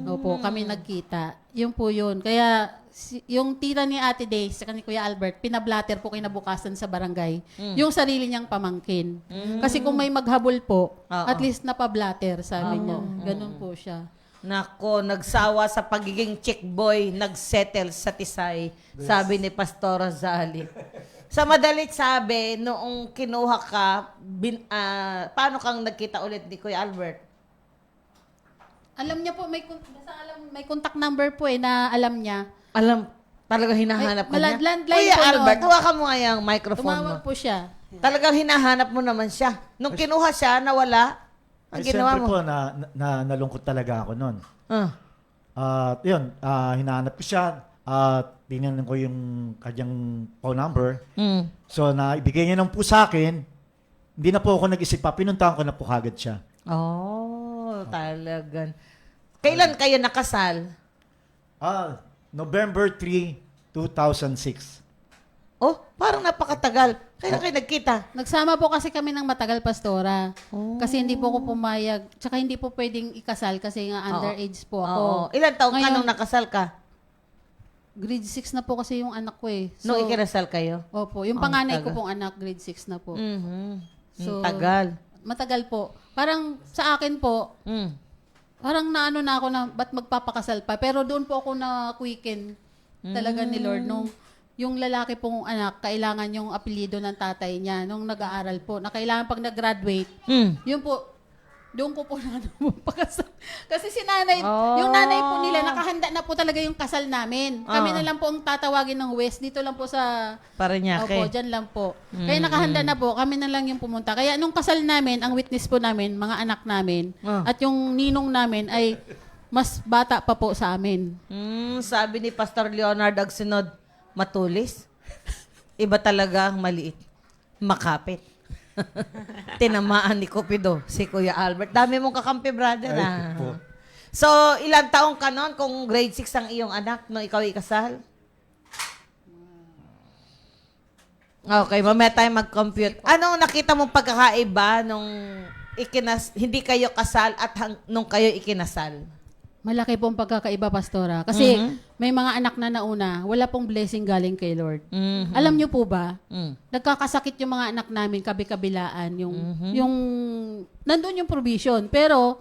Opo, kami nagkita. Yun po yun. Kaya yung tita ni Ate Day, sa ni Kuya Albert, pinablatter po kinabukasan sa barangay. Yung sarili niyang pamangkin. Kasi kung may maghabol po, at least napablatter, sabi niya. Ganun po siya. Nako, nagsawa sa pagiging chick boy, nagsettle sa Tisay, sabi ni Pastor Zali. Sa madalit sabi, noong kinuha ka, paano kang nagkita ulit ni Kuya Albert? Alam niya po, may contact number po na alam niya. Alam, talaga hinahanap ka niya? Landline Kuya po Albert, noon. hawakan mo nga yung microphone mo. Tumawag po siya. Talagang hinahanap mo naman siya. Nung kinuha siya, nawala. Ang ginawa Siyempre mo? po, nalungkot talaga ako noon. Ah. At yun, hinahanap ko siya at tinanong ko yung kanyang phone number. So, naibigay niya ng po sa akin. Hindi na po ako nag-isip pa. Pinuntahan ko na po kagad siya. Oh, talagang. Kailan kayo nakasal? November 3, 2006. Oh, parang napakatagal. Kailan kayo nagkita? Nagsama po kasi kami ng matagal, Pastora. Kasi hindi po ako pumayag. Tsaka hindi po pwedeng ikasal kasi nga underage po ako. Oo. Ilan taong ka Ngayon, nung nakasal ka? Grade 6 na po kasi yung anak ko eh. Nung ikinasal kayo? Opo. Yung panganay ko pong anak, grade 6 na po. So, tagal. Matagal po. Parang sa akin po, parang naano na ako na ba't magpapakasal pa. Pero doon po ako na-quicken talaga ni Lord nung yung lalaki pong anak, kailangan yung apelyido ng tatay niya nung nag-aaral po. Na kailangan pag nag-graduate, yun po, doon ko po na pakasal. Kasi si nanay, yung nanay po nila, nakahanda na po talaga yung kasal namin. Kami na lang po ang tatawagin ng West. Dito lang po sa... Parañaque. Opo, dyan lang po. Kaya nakahanda na po, kami na lang yung pumunta. Kaya nung kasal namin, ang witness po namin, mga anak namin, at yung ninong namin ay mas bata pa po sa amin. Sabi ni Pastor Leonard Agsinod, matulis. Iba talaga ang maliit. Makapit. Tinamaan ni Cupido, si Kuya Albert. Dami mong kakampi, brother. So, ilang taong ka nun kung grade 6 ang iyong anak nung ikaw ikasal? Okay, mamaya tayo mag-compute. Anong nakita mong pagkakaiba nung hindi kayo kasal at nung kayo ikinasal? Malaki pong pagkakaiba, Pastora. Kasi may mga anak na nauna, wala pong blessing galing kay Lord. Alam niyo po ba, nagkakasakit yung mga anak namin, kabi-kabilaan, yung nandun yung provision. Pero,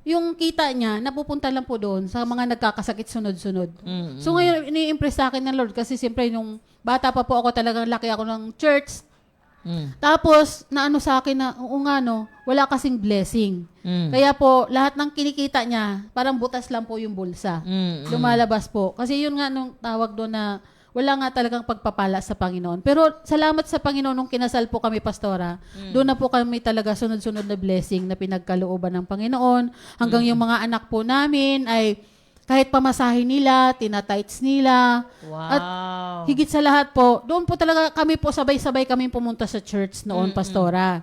yung kita niya, napupunta lang po doon sa mga nagkakasakit sunod-sunod. So ngayon, ini-impress sa akin ng Lord kasi siyempre nung bata pa po ako, talagang laki ako ng church. Tapos, naano sa akin na, oo nga no, wala kasing blessing. Kaya po, lahat ng kinikita niya, parang butas lang po yung bulsa. Lumalabas po. Kasi yun nga nung tawag doon na wala nga talagang pagpapala sa Panginoon. Pero salamat sa Panginoon nung kinasal po kami, Pastora. Doon na po kami talaga sunod-sunod na blessing na pinagkalooban ng Panginoon. Hanggang yung mga anak po namin ay kahit pamasahin nila, tinatights nila. At higit sa lahat po, doon po talaga kami po sabay-sabay kami pumunta sa church noon, Pastora.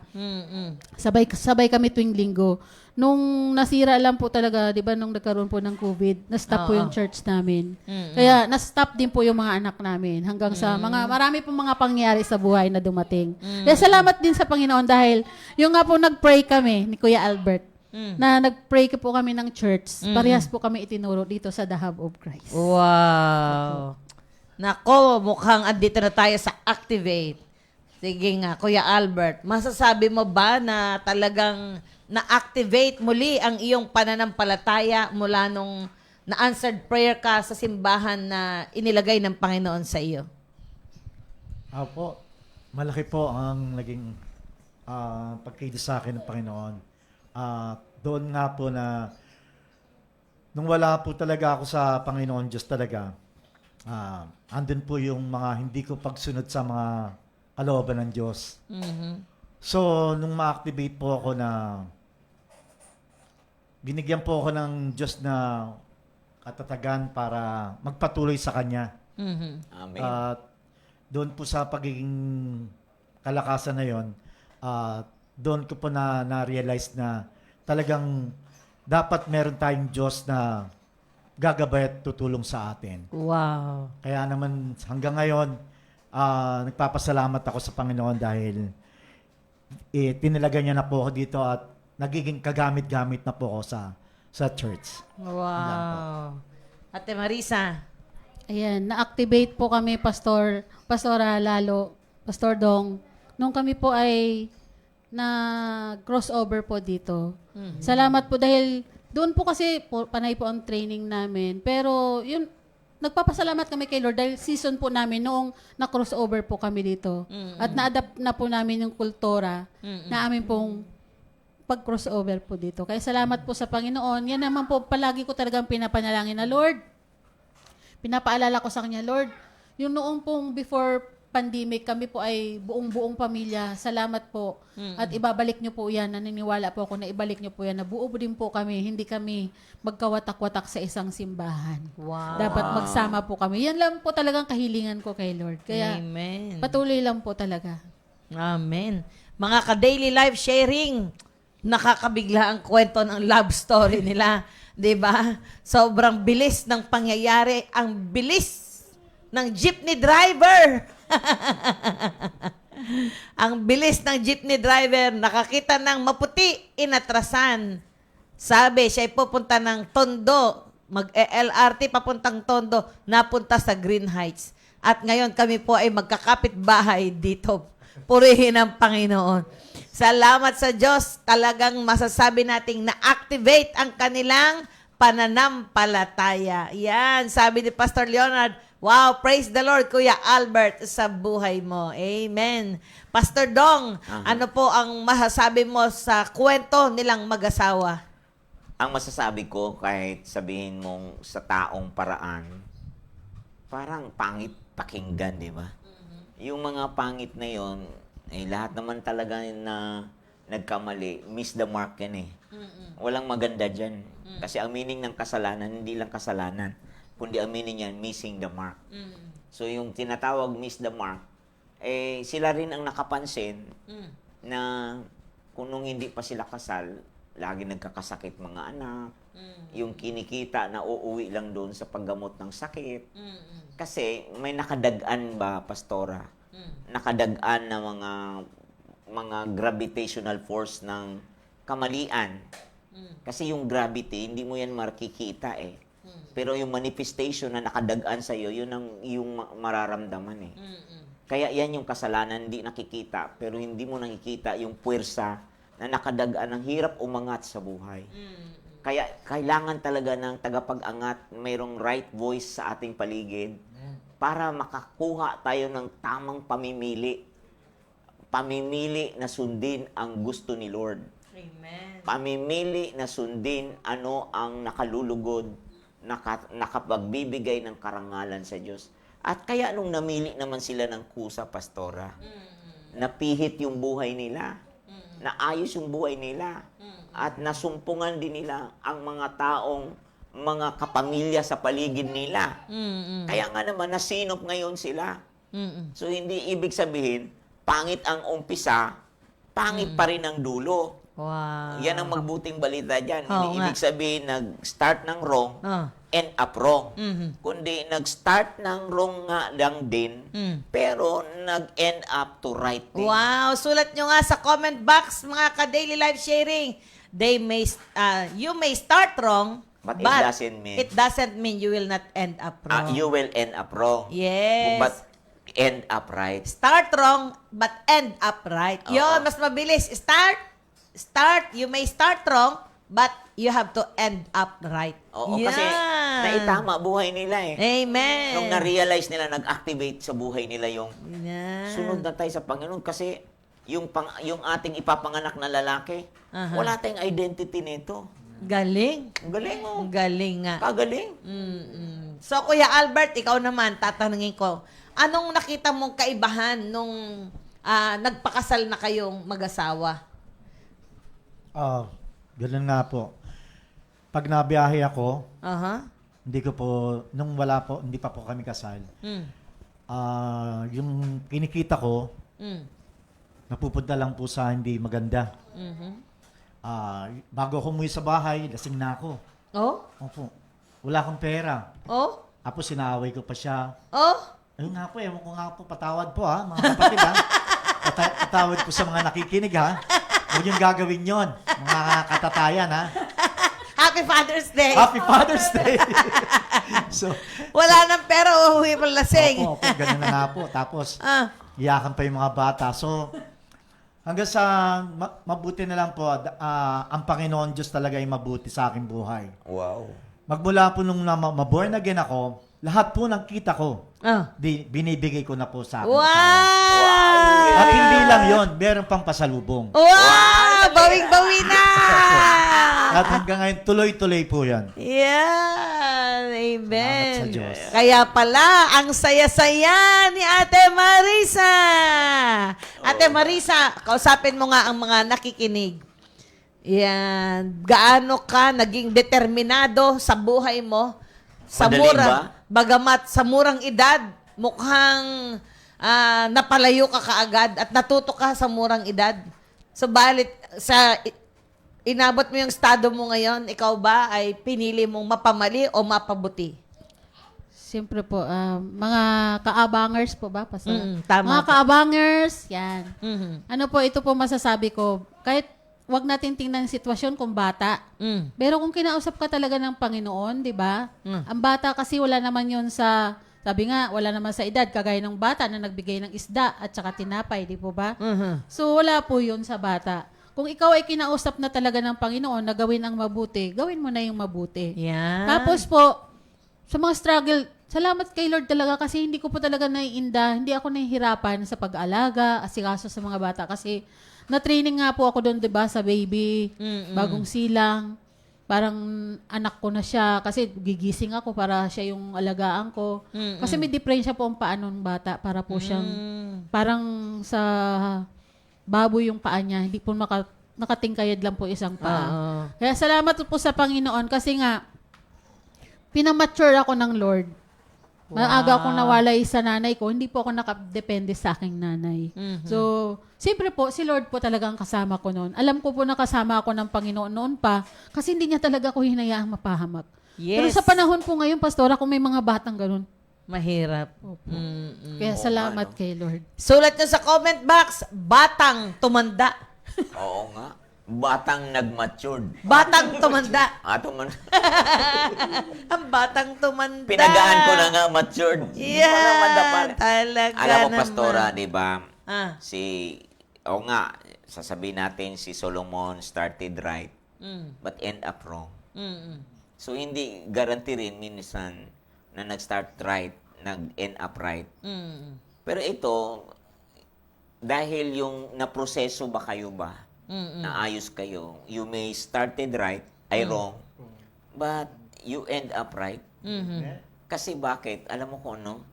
Sabay kami tuwing linggo. Nung nasira lang po talaga, di ba, nung nagkaroon po ng COVID, na-stop po yung church namin. Kaya na-stop din po yung mga anak namin hanggang sa marami pong mga pangyayari sa buhay na dumating. Kaya salamat din sa Panginoon dahil yung nga po nag-pray kami ni Kuya Albert, na nag-pray po kami ng church, parehas po kami itinuro dito sa The Hub of Christ. Wow. Nako, mukhang andito na tayo sa Activate. Sige nga, Kuya Albert, masasabi mo ba na talagang na-activate muli ang iyong pananampalataya mula nung na-answered prayer ka sa simbahan na inilagay ng Panginoon sa iyo? Opo, malaki po ang naging pagkilos sa akin ng Panginoon. Doon nga po na nung wala po talaga ako sa Panginoon Diyos talaga, andun po yung mga hindi ko pagsunod sa mga kalooban ng Diyos. So, nung ma-activate po ako na binigyan po ako ng Diyos na katatagan para magpatuloy sa Kanya. Amen. At doon po sa pagiging kalakasan na yon, doon ko po na-realize na talagang dapat meron tayong Diyos na gagabay at tutulong sa atin. Wow. Kaya naman hanggang ngayon, nagpapasalamat ako sa Panginoon dahil tinalaga niya na po ako dito at nagiging kagamit-gamit na po ako sa church. Wow. Ate Marisa. Ayan, na-activate po kami, Pastora Lalo, Pastor Dong, nung kami po ay na-crossover po dito. Salamat po dahil doon po kasi panay po ang training namin. Pero yun, nagpapasalamat kami kay Lord dahil season po namin noong na-crossover po kami dito. At na-adapt na po namin yung kultura na amin pong pag-crossover po dito. Kaya salamat po sa Panginoon. Yan naman po, palagi ko talagang pinapanalangin na, Lord, pinapaalala ko sa Kanya, Lord, yung noong pong before pandemic, kami po ay buong pamilya. Salamat po. At ibabalik niyo po yan. Naniniwala po ako na ibalik niyo po yan. Na buo din po kami. Hindi kami magkawatak-watak sa isang simbahan. Wow. Dapat magsama po kami. Yan lang po talagang kahilingan ko kay Lord. Kaya Amen. patuloy lang po talaga. Amen. Mga ka-daily life sharing, nakakabigla ang kwento ng love story nila. 'Di ba? Sobrang bilis ng pangyayari. Ang bilis ng jeepney driver. Ang bilis ng jeepney driver. Nakakita ng maputi, inatrasan. Sabi, siya ay pupunta ng Tondo. Mag-LRT papuntang Tondo. Napunta sa Green Heights. At ngayon kami po ay magkakapit bahay dito. Purihin ang Panginoon. Salamat sa Diyos. Talagang masasabi nating na-activate ang kanilang pananampalataya. Yan, sabi ni Pastor Leonard, wow, praise the Lord, Kuya Albert, sa buhay mo. Amen. Pastor Dong, ano po ang masasabi mo sa kwento nilang mag-asawa? Ang masasabi ko, kahit sabihin mong sa taong paraan, parang pangit pakinggan, di ba? Yung mga pangit na yon, lahat naman talaga na nagkamali, miss the mark yan eh. Walang maganda dyan. Kasi ang meaning ng kasalanan, hindi lang kasalanan, kundi ang meaning yan, missing the mark. So yung tinatawag miss the mark, sila rin ang nakapansin na kung nung hindi pa sila kasal, lagi nagkakasakit mga anak, yung kinikita na uuwi lang doon sa paggamot ng sakit. Kasi may nakadagan ba, Pastora? Nakadagan na mga gravitational force ng kamalian Kasi yung gravity, hindi mo yan makikita eh. Pero yung manifestation na nakadagaan sa iyo, yun ang yung mararamdaman eh. Kaya yan yung kasalanan, hindi nakikita, pero hindi mo nakikita yung puwersa na nakadagaan ng hirap umangat sa buhay. Kaya kailangan talaga ng tagapag-angat, mayroong right voice sa ating paligid para makakuha tayo ng tamang pamimili. Pamimili na sundin ang gusto ni Lord. Amen. Pamimili na sundin ano ang nakalulugod, nakapagbibigay ng karangalan sa Diyos. At kaya nung namili naman sila ng kusa, pastora, napihit yung buhay nila, naayos yung buhay nila, at nasumpungan din nila ang mga taong, mga kapamilya sa paligid nila. Kaya nga naman, nasinop ngayon sila. So, hindi ibig sabihin, pangit ang umpisa, pangit pa rin ang dulo. Wow. Yan ang magbuting balita dyan. Oo Hindi nga. ibig sabihin, nag-start ng wrong, end up wrong. Kundi nag-start ng wrong nga lang din, pero nag-end up to right thing. Wow, sulat nyo nga sa comment box, mga ka-daily life sharing. You may start wrong, But it doesn't mean you will not end up wrong. you will end up wrong. Yes. But end up right. Start wrong, but end up right. Oo. Yun, mas mabilis. You may start wrong, but you have to end up right. Oo, Yan. kasi naitama buhay nila eh. Amen. Nung na-realize nila, nag-activate sa buhay nila yung Yan. sunod na tayo sa Panginoon. Kasi yung ating ipapanganak na lalaki, wala tayong identity nito. Galing. Ang galing oh. Galing nga. Kagaling. So, Kuya Albert, ikaw naman, tatanungin ko, anong nakita mong kaibahan nung nagpakasal na kayong mag-asawa? Ganun nga po. Pag nabiyahe ako, Aha. hindi pa po kami kasal. Yung kinikita ko, napupunta lang po sa hindi maganda. Bago ako umuwi sa bahay, lasing na ako. Oh? Opo. Wala akong pera. Oh? Tapos sinaway ko pa siya. Oh? Ayun nga po, ewan ko nga po, patawad po ha, mga kapatid ha. Patawad po sa mga nakikinig ha. Huwag yung gagawin yon, mga katatayan ha. Happy Father's Day! Happy Father's Day! So, Wala nang pera, uwi pa lasing. opo, ganun na nga po. Tapos, Ah. iyakan pa yung mga bata. So, hanggang sa mabuti na lang po, ang Panginoon Diyos talaga ay mabuti sa aking buhay. Wow. Magmula po nung maborn again ako, lahat po ng kita ko, binibigay ko na po sa akin. Wow! At hindi lang yon, meron pang pasalubong. Wow! Bawing-bawi na! At hanggang ngayon, tuloy-tuloy po yan. Yan! Amen! Salamat sa Diyos. Kaya pala, ang saya-saya ni Ate Marisa! Ate Marisa, kausapin mo nga ang mga nakikinig. Yan. Gaano ka naging determinado sa buhay mo? Sa Madali murang, ba? bagamat sa murang edad, mukhang napalayo ka kaagad at natuto ka sa murang edad. Subalit, inabot mo yung estado mo ngayon, ikaw ba ay pinili mong mapamali o mapabuti? Siyempre po, mga kaabangers po ba? Tama Mga po. kaabangers, yan. Mhm. Ano po, ito po masasabi ko, kahit wag natin tingnan ang sitwasyon kung bata. Mm. Pero kung kinausap ka talaga ng Panginoon, di ba? Mm. Ang bata kasi wala naman yun sabi nga, wala naman sa edad, kagaya ng bata na nagbigay ng isda at saka tinapay, di po ba? Mhm. So, wala po yun sa bata. Kung ikaw ay kinausap na talaga ng Panginoon na gawin ang mabuti, gawin mo na yung mabuti. Yan. Tapos po, sa mga struggle, salamat kay Lord talaga kasi hindi ko po talaga naiinda, hindi ako nahihirapan sa pag-alaga, asikaso sa mga bata kasi na-training nga po ako doon, 'di ba, sa baby, bagong silang. Parang anak ko na siya kasi gigising ako para siya yung alagaan ko. Kasi may diferensya po ang paa ng bata para po siyang parang sa baboy yung paa niya, hindi po nakatingkayad lang po isang paa. Kaya salamat po sa Panginoon kasi nga pinamature ako ng Lord. Maaga akong nawalay sa nanay ko, hindi po ako nakadepende sa aking nanay. So, siyempre po, si Lord po talagang kasama ko noon. Alam ko po na kasama ako ng Panginoon noon pa kasi hindi niya talaga ako hinayaang mapahamak. Yes. Pero sa panahon po ngayon, Pastora, kung may mga batang ganun, Mahirap. kaya salamat kay Lord. Sulat nyo sa comment box, batang tumanda. Oo nga. batang nag-matured. Batang tumanda. Ato man, Ang batang tumanda. pinagaan ko na nga matured. Yan, talaga Alam mo, naman. Pastora, di ba? Ah. O nga, sasabihin natin si Solomon started right, Mm. but end up wrong. Mm. So, hindi guarantee rin minsan na nag-start right, nag-end up right. Mm. Pero ito, dahil yung naproseso ba kayo ba, naayos kayo, you may started right, ay wrong, but you end up right. Mhm. Kasi bakit? Alam mo kung ano?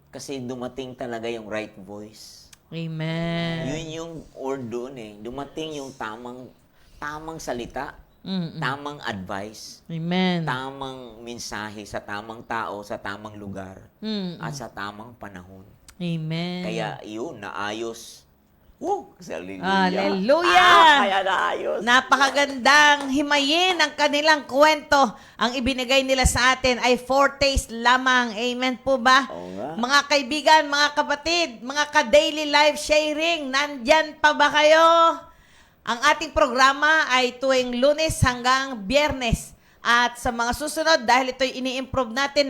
Kasi dumating talaga yung right voice. Amen. Yun yung word doon eh. Dumating yung tamang salita, Mm. tamang advice, Amen. tamang mensahe sa tamang tao, sa tamang lugar, Mm. at sa tamang panahon. Amen. Kaya yun, naayos. Woo! Hallelujah! Hallelujah! Kaya naayos. Napakagandang himayin ang kanilang kwento. Ang ibinigay nila sa atin ay foretaste lamang. Amen po ba? Oo nga. Mga kaibigan, mga kapatid, mga ka-daily life sharing, nandyan pa ba kayo? Ang ating programa ay tuwing Lunes hanggang Biyernes. At sa mga susunod, dahil ito'y ini-improve natin,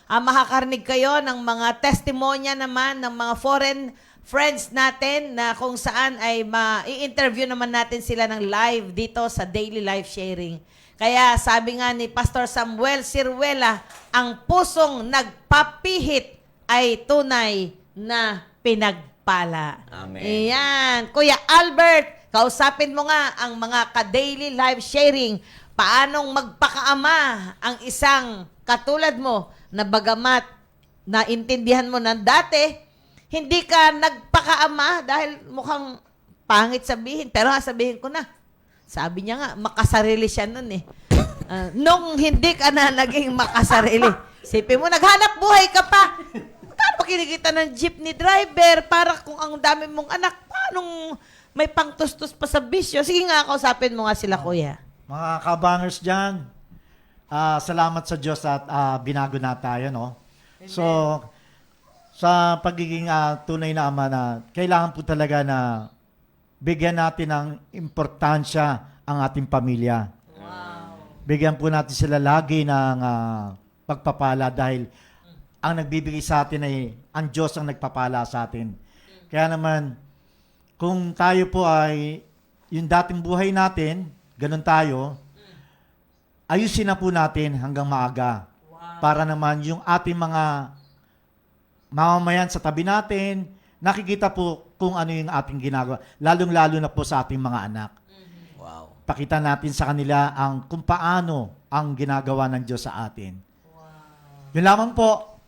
makakarinig kayo ng mga testimonya naman ng mga foreign friends natin na kung saan ay ma-i-interview naman natin sila ng live dito sa Daily Life Sharing. Kaya sabi nga ni Pastor Samuel Siruela, ang pusong nagpapihit ay tunay na pinagpala. Amen. Iyan. Kuya Albert, kausapin mo nga ang mga ka-daily live sharing. Paanong magpakaama ang isang katulad mo na bagamat naintindihan mo na dati, hindi ka nagpakaama dahil mukhang pangit sabihin. Pero sabihin ko na. Sabi niya nga, makasarili siya nun eh. Nung hindi ka na naging makasarili. Sipin mo, naghanap buhay ka pa. Magkano kinikita ng jeepney driver para kung ang dami mong anak, paanong may pangtustos pa sa bisyo? Sige nga, kausapin mo nga sila, kuya. Mga kabangers dyan, salamat sa Diyos at binago na tayo, no? So, sa pagiging tunay na ama na kailangan po talaga na bigyan natin ng importansya ang ating pamilya. Wow. Bigyan po natin sila lagi ng pagpapala dahil ang nagbibigay sa atin ay ang Diyos ang nagpapala sa atin. Kaya naman, kung tayo po ay yung dating buhay natin, ganun tayo, ayusin na po natin hanggang maaga. Para naman yung ating mga mamamayan sa tabi natin, nakikita po kung ano yung ating ginagawa. Lalong-lalo na po sa ating mga anak. Wow. Pakita natin sa kanila kung paano ang ginagawa ng Diyos sa atin. Yun lamang po.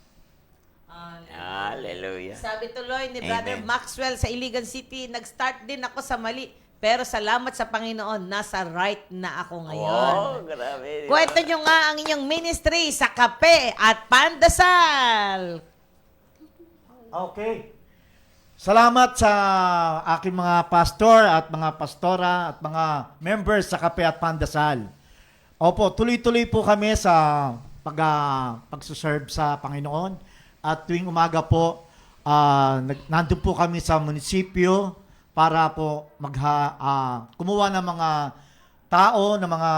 Hallelujah. Sabi tuloy ni Amen. Brother Maxwell sa Iligan City, nag-start din ako sa mali. Pero salamat sa Panginoon, nasa right na ako ngayon. Wow, grabe. Kwento nyo nga ang inyong ministry sa kape at pandasal. Okay. Salamat sa aking mga pastor at mga pastora at mga members sa Kape at Pandasal. Opo, tuloy-tuloy po kami sa pagsuserve sa Panginoon. At tuwing umaga po, nandun po kami sa munisipyo para po kumuha ng mga tao, ng mga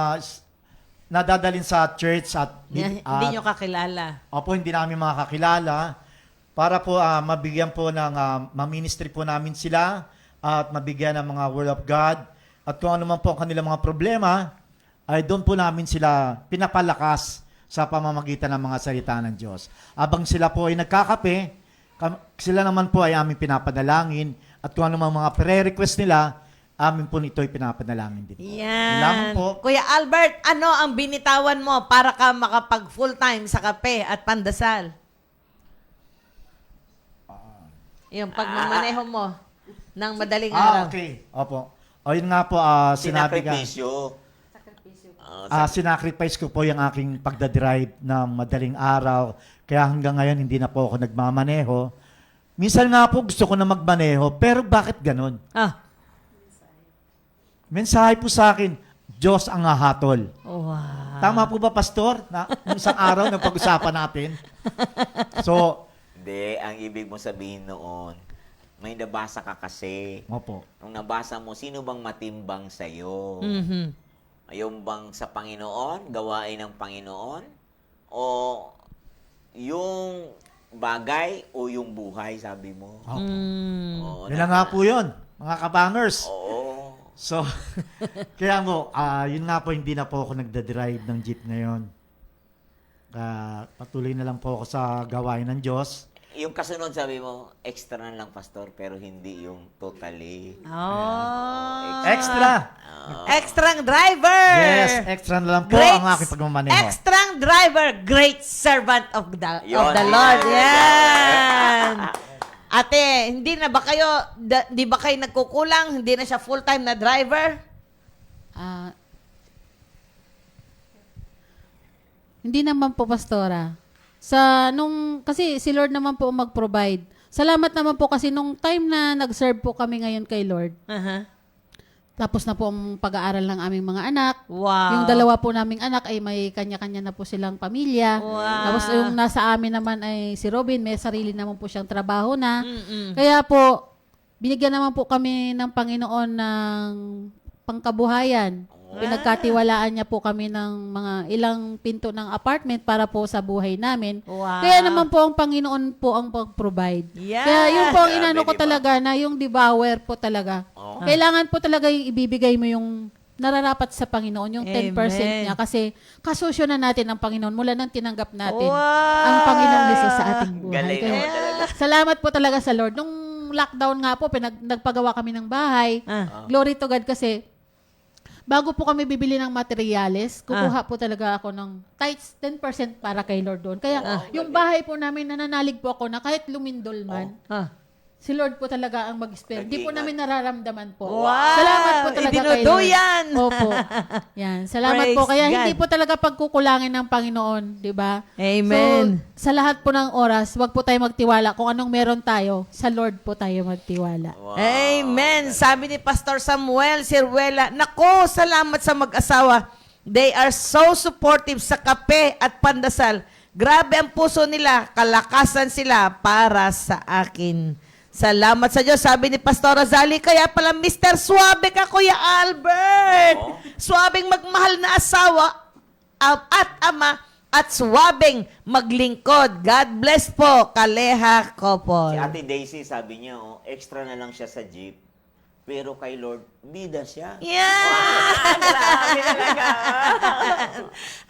nadadalin sa church at Hindi nyo kakilala. Opo, hindi namin makakilala. Para po mabigyan po ng ma-ministry po namin sila at mabigyan ng mga Word of God. At kung ano man po ang kanilang mga problema, ay doon po namin sila pinapalakas sa pamamagitan ng mga salita ng Diyos. Abang sila po ay nagkakape, sila naman po ay aming pinapadalangin at kung ano man mga pre-request nila, amin po nito ay pinapadalangin din. Yan. Lamang po. Kuya Albert, ano ang binitawan mo para ka makapag full-time sa kape at pandasal? Yung pagmamaneho mo ng madaling araw. Okay. Opo. O yun nga po, sinabi ka. Sinakripisyo. Sinacrifice ko po yung aking pagdadrive ng madaling araw. Kaya hanggang ngayon, hindi na po ako nagmamaneho. Minsan nga po gusto ko na magmaneho, pero bakit ganun? Mensahe po sa akin, Diyos ang hahatol. Wow. Tama po ba, Pastor? Nung isang araw, nagpag-usapan natin. So, Hindi, ang ibig mo sabihin noon, may nabasa ka kasi. Opo. Nung nabasa mo, sino bang matimbang sa'yo? Mhm. Yung bang sa Panginoon, gawain ng Panginoon? O yung bagay o yung buhay, sabi mo? Opo. Oo, Yun na nga po yun, mga kabangers. Oo. So, kaya mo, yun nga po, hindi na po ako nagda-drive ng jeep ngayon. Patuloy na lang po ako sa gawain ng Diyos. Yung kasunod, sabi mo, extra na lang, pastor, pero hindi yung totally. Oh. Extra! Extrang driver. Yes, extra na lang po Great ang aking pagmamaneho. Extrang driver, great servant of the Yun. Lord. Yan. Ate, hindi na ba kayo, di ba kayo nagkukulang? Hindi na siya full-time na driver? Ah, hindi naman po, Pastora. Kasi si Lord naman po ang mag-provide. Salamat naman po kasi nung time na nag-serve po kami ngayon kay Lord, tapos na po ang pag-aaral ng aming mga anak. Wow. Yung dalawa po naming anak ay may kanya-kanya na po silang pamilya. Wow. Tapos yung nasa amin naman ay si Robin, may sarili naman po siyang trabaho na. Mm-mm. Kaya po, binigyan naman po kami ng Panginoon ng pangkabuhayan. Pinagkatiwalaan niya po kami ng mga ilang pinto ng apartment para po sa buhay namin. Wow. Kaya naman po ang Panginoon po ang pag-provide. Yeah. Kaya yun po ang Grabe, inano ko diba? talaga na yung devour po talaga. Oo. Kailangan po talaga yung ibibigay mo yung nararapat sa Panginoon, yung 10% Amen. niya. Kasi kasusyo na natin ang Panginoon mula nang tinanggap natin Wow. ang Panginoong Jesus sa ating buhay. Galing Kaya, naman talaga. salamat po talaga sa Lord. Nung lockdown nga po, nagpagawa kami ng bahay. Glory to God kasi bago po kami bibili ng materyales, kukuha po talaga ako ng tithes 10% para kay Lord doon. Kaya yung bahay po namin, nananalig po ako na kahit lumindol man, si Lord po talaga ang mag-spell. Hindi po Nag-ingat. namin nararamdaman po. Wow! Salamat po talaga kay Lord. Idinuduyan! Opo. Yan. Salamat Praise po. Kaya God. hindi po talaga pagkukulangin ng Panginoon. Di ba? Amen. So, sa lahat po ng oras, wag po tayo magtiwala. Kung anong meron tayo, sa Lord po tayo magtiwala. Wow. Amen. Sabi ni Pastor Samuel Siruela, nako, salamat sa mag-asawa. They are so supportive sa kape at pandasal. Grabe ang puso nila. Kalakasan sila para sa akin. Salamat sa Diyos. Sabi ni Pastor Rozali, kaya pala Mr. Suabe ka, Kuya Albert. Oo. Suabing magmahal na asawa at ama at suwabing maglingkod. God bless po, Kaleha Couple. Si Ate Daisy, sabi niya, extra na lang siya sa jeep, pero kay Lord, bida siya. Yeah!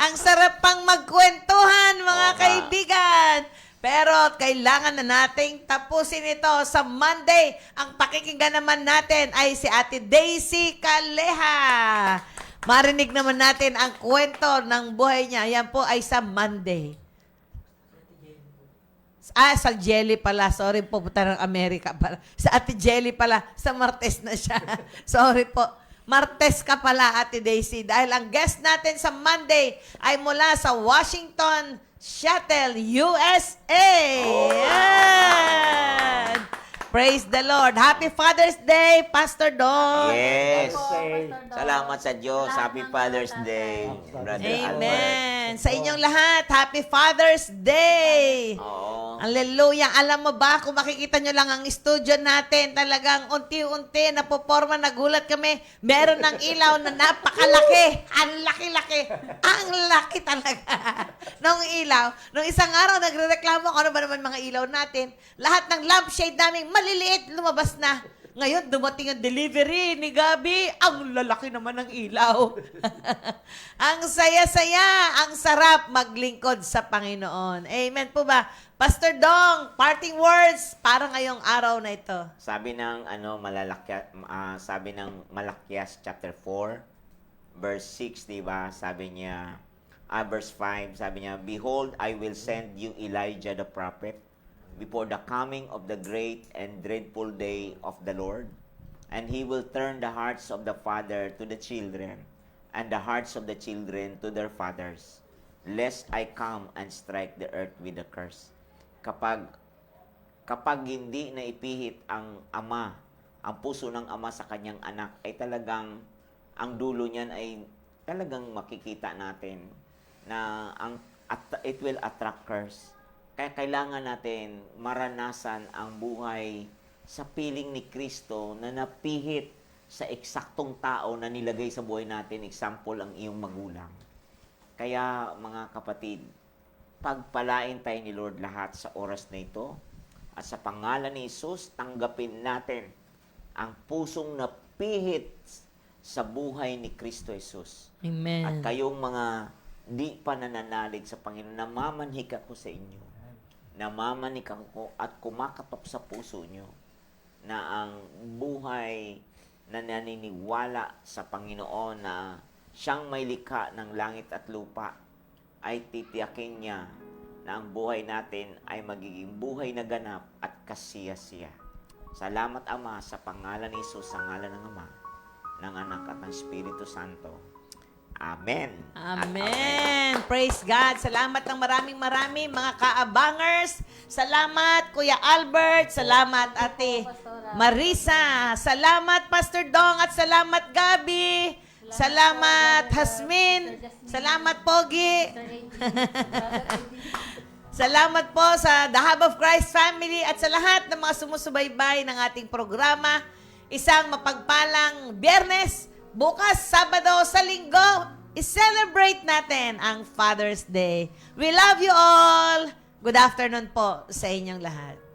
Ang sarap pang magkwentuhan, mga Oo nga. kaibigan. Pero kailangan na nating tapusin ito sa Monday. Ang pakikinggan naman natin ay si Ate Daisy Kaleha. Marinig naman natin ang kwento ng buhay niya. Yan po ay sa Monday. Sa Jelly pala. Sorry po, puta ng Amerika pala. Sa Ate Jelly pala. Sa Martes na siya. Sorry po. Martes ka pala, Ate Daisy. Dahil ang guest natin sa Monday ay mula sa Washington, Seattle, USA. Yan. Praise the Lord. Happy Father's Day, Pastor Don. Yes. Pastor Don. Salamat sa Diyos. Lahat Happy ng Father's butas. Day, Brother Albert. Amen. Sa inyong lahat, Happy Father's Day. Oo. Hallelujah. Alam mo ba, kung makikita nyo lang ang studio natin, talagang unti-unti, napoporma, nagulat kami. Meron ng ilaw na napakalaki. Ang laki-laki. Ang laki talaga. Nung ilaw. Nung isang araw, nagre-reklamo ko, ano ba naman mga ilaw natin? Lahat ng lampshade namin, maliliit, lumabas na. Ngayon, dumating ang delivery ni Gabi. Ang lalaki naman ng ilaw. Ang saya-saya, ang sarap maglingkod sa Panginoon. Amen po ba? Pastor Dong, parting words para ngayong araw na ito. Sabi ng sabi ng Malakias chapter 4 verse 6, 'di ba? Sabi niya, verse 5, sabi niya, behold, I will send you Elijah the prophet before the coming of the great and dreadful day of the Lord, and he will turn the hearts of the father to the children, and the hearts of the children to their fathers, lest I come and strike the earth with a curse. Kapag hindi na ipihit ang ama, ang puso ng ama sa kanyang anak, ay talagang ang dulo niyan ay talagang makikita natin na it will attract curse. Kaya kailangan natin maranasan ang buhay sa piling ni Kristo na napihit sa eksaktong tao na nilagay sa buhay natin. Example, ang iyong magulang. Kaya mga kapatid, pagpalain tayo ni Lord lahat sa oras na ito. At sa pangalan ni Jesus, tanggapin natin ang pusong napihit sa buhay ni Kristo Jesus. Amen. At kayong mga di pa nananalig sa Panginoon, namamanhik ako sa inyo. Namamanhik ako at kumakatop sa puso nyo na ang buhay na naniniwala sa Panginoon na siyang may likha ng langit at lupa ay titiyakin niya na ang buhay natin ay magiging buhay na ganap at kasiya-siya. Salamat, Ama, sa pangalan ni Jesus, sa ngalan ng Ama, ng Anak at ng Espiritu Santo. Amen. At Amen. Praise God. Salamat ng maraming mga kaabangers. Salamat, Kuya Albert. Salamat, Ate Marisa. Salamat, Pastor Dong. At salamat, Gabi. Salamat, Hasmin. Salamat, Pogi. Salamat po sa The Hub of Christ Family at sa lahat ng mga sumusubaybay ng ating programa. Isang mapagpalang Biyernes, bukas, Sabado, sa Linggo, i-celebrate natin ang Father's Day. We love you all. Good afternoon po sa inyong lahat.